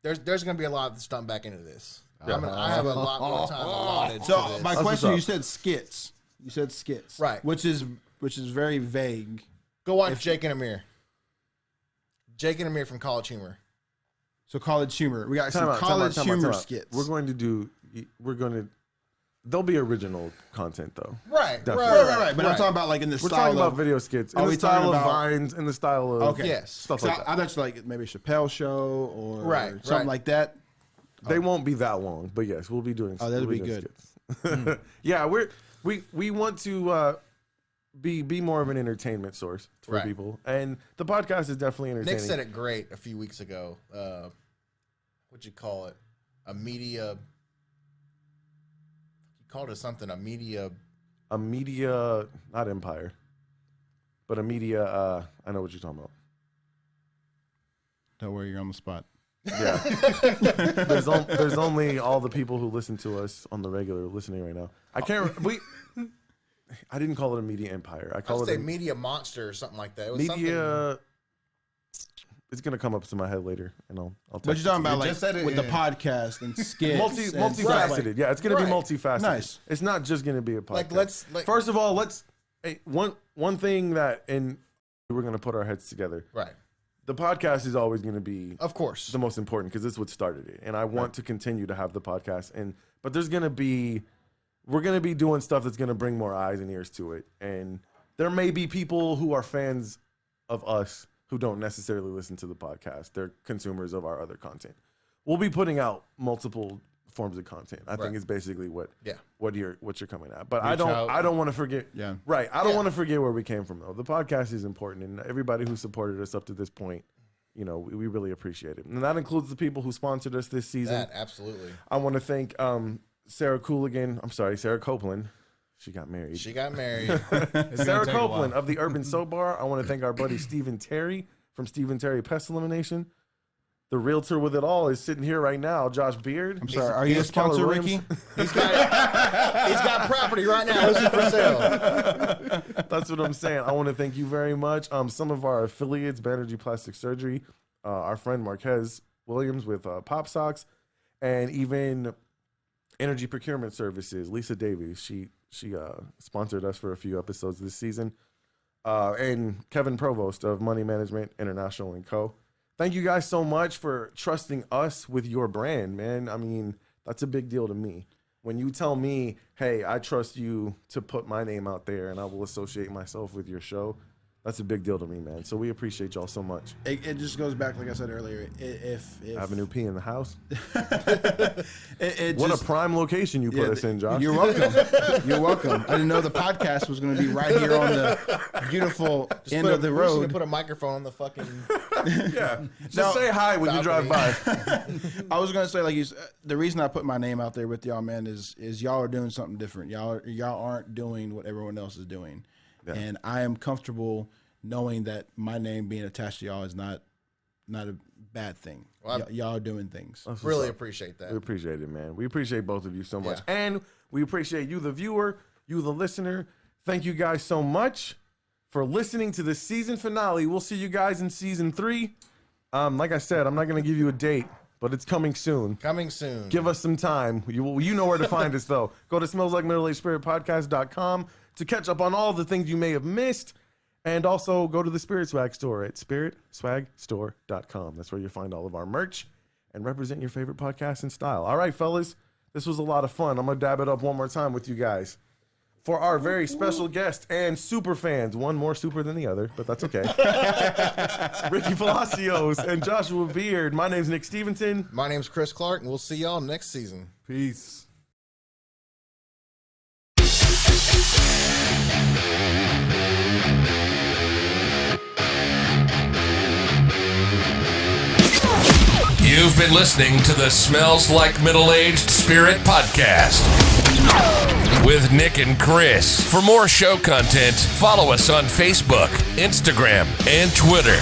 there's going to be a lot of stuff back into this. I have a lot more time allotted to So this. my That's question: what's You up. said skits. You said skits, Right. Which is very vague. Go watch Jake and Amir. Jake and Amir from College Humor. So college humor. We got some Time out, college time out, humor time out. skits. There'll be original content though. Right, Definitely. right. But I'm talking about like in the We're style talking about of video skits. In Are the we style talking of about- Vines, in the style of Okay. Yes. stuff So like that. I thought like maybe a Chappelle show or something like that. They won't be that long, but yes, we'll be doing. Oh, that'd we'll be doing good. skits. Yeah, we want to be more of an entertainment source for Right. people, and the podcast is definitely entertaining. Nick said it great a few weeks ago. What'd you call it? A media. He called it something. A media. Not empire, but a media. I know what you're talking about. Don't worry, you're on the spot. Yeah, there's only all the people who listen to us on the regular listening right now. I can't. I didn't call it a media empire. I I call would it say a media monster or something like that. It was something. media. It's gonna come up to my head later, and I'll. But text you're talking it to about just like said it with the in- podcast and skits. you. and stuff Multifaceted. like- Yeah, it's gonna be Right. multifaceted. Nice. It's not just gonna be a podcast. Like First of all, one thing that we're gonna put our heads together. right. The podcast is always gonna be Of course. the most important because this is what started it, and I want to continue to have the podcast. But we're gonna be doing stuff that's gonna bring more eyes and ears to it, and there may be people who are fans of us who don't necessarily listen to the podcast. They're consumers of our other content. We'll be putting out multiple forms of content. I think is basically what you're coming at. But I don't want to forget. Yeah. Right. I don't want to forget where we came from though. The podcast is important, and everybody who supported us up to this point, we really appreciate it. And that includes the people who sponsored us this season. That absolutely. I want to thank Sarah Copeland. She got married. She got married. Sarah Copeland of the Urban Soap Bar. I want to thank our buddy Stephen Terry from Stephen Terry Pest Elimination. The realtor with it all is sitting here right now, Josh Beard. I'm sorry, are you a sponsor, Ricky? He's got property right now. Listed for sale. That's what I'm saying. I want to thank you very much. Some of our affiliates, Banerjee Plastic Surgery, our friend Marquez Williams with Pop Socks, and even Energy Procurement Services, Lisa Davies. She sponsored us for a few episodes this season. And Kevin Provost of Money Management International & Co. Thank you guys so much for trusting us with your brand, man. I mean, that's a big deal to me. When you tell me, hey, I trust you to put my name out there and I will associate myself with your show, that's a big deal to me, man. So we appreciate y'all so much. It just goes back, like I said earlier, if Avenue P in the house. What a prime location you put us in, Josh. You're welcome. You're welcome. I didn't know the podcast was going to be right here on the beautiful end of the We should road. put a microphone on the fucking. Yeah. Just say hi when you drive by. I was going to say, like, the reason I put my name out there with y'all, man, is y'all are doing something different. Y'all aren't doing what everyone else is doing. Yeah. And I am comfortable knowing that my name being attached to y'all is not a bad thing. Well, y'all are doing things. Really appreciate that. We appreciate it, man. We appreciate both of you so much. Yeah. And we appreciate you, the viewer, you, the listener. Thank you guys so much for listening to the season finale. We'll see you guys in season 3. Like I said, I'm not going to give you a date, but it's coming soon. Coming soon. Give us some time. You know where to find us, though. Go to smellslikemiddleagespiritpodcast.com to catch up on all the things you may have missed. And also go to the Spirit Swag store at spiritswagstore.com. That's where you'll find all of our merch and represent your favorite podcast in style. All right, fellas, this was a lot of fun. I'm going to dab it up one more time with you guys. For our very special guest and super fans, one more super than the other, but that's okay. Ricky Palacios and Joshua Beard. My name's Nick Stevenson. My name's Chris Clark, and we'll see y'all next season. Peace. You've been listening to the Smells Like Middle-Aged Spirit podcast with Nick and Chris. For more show content, follow us on Facebook, Instagram, and Twitter.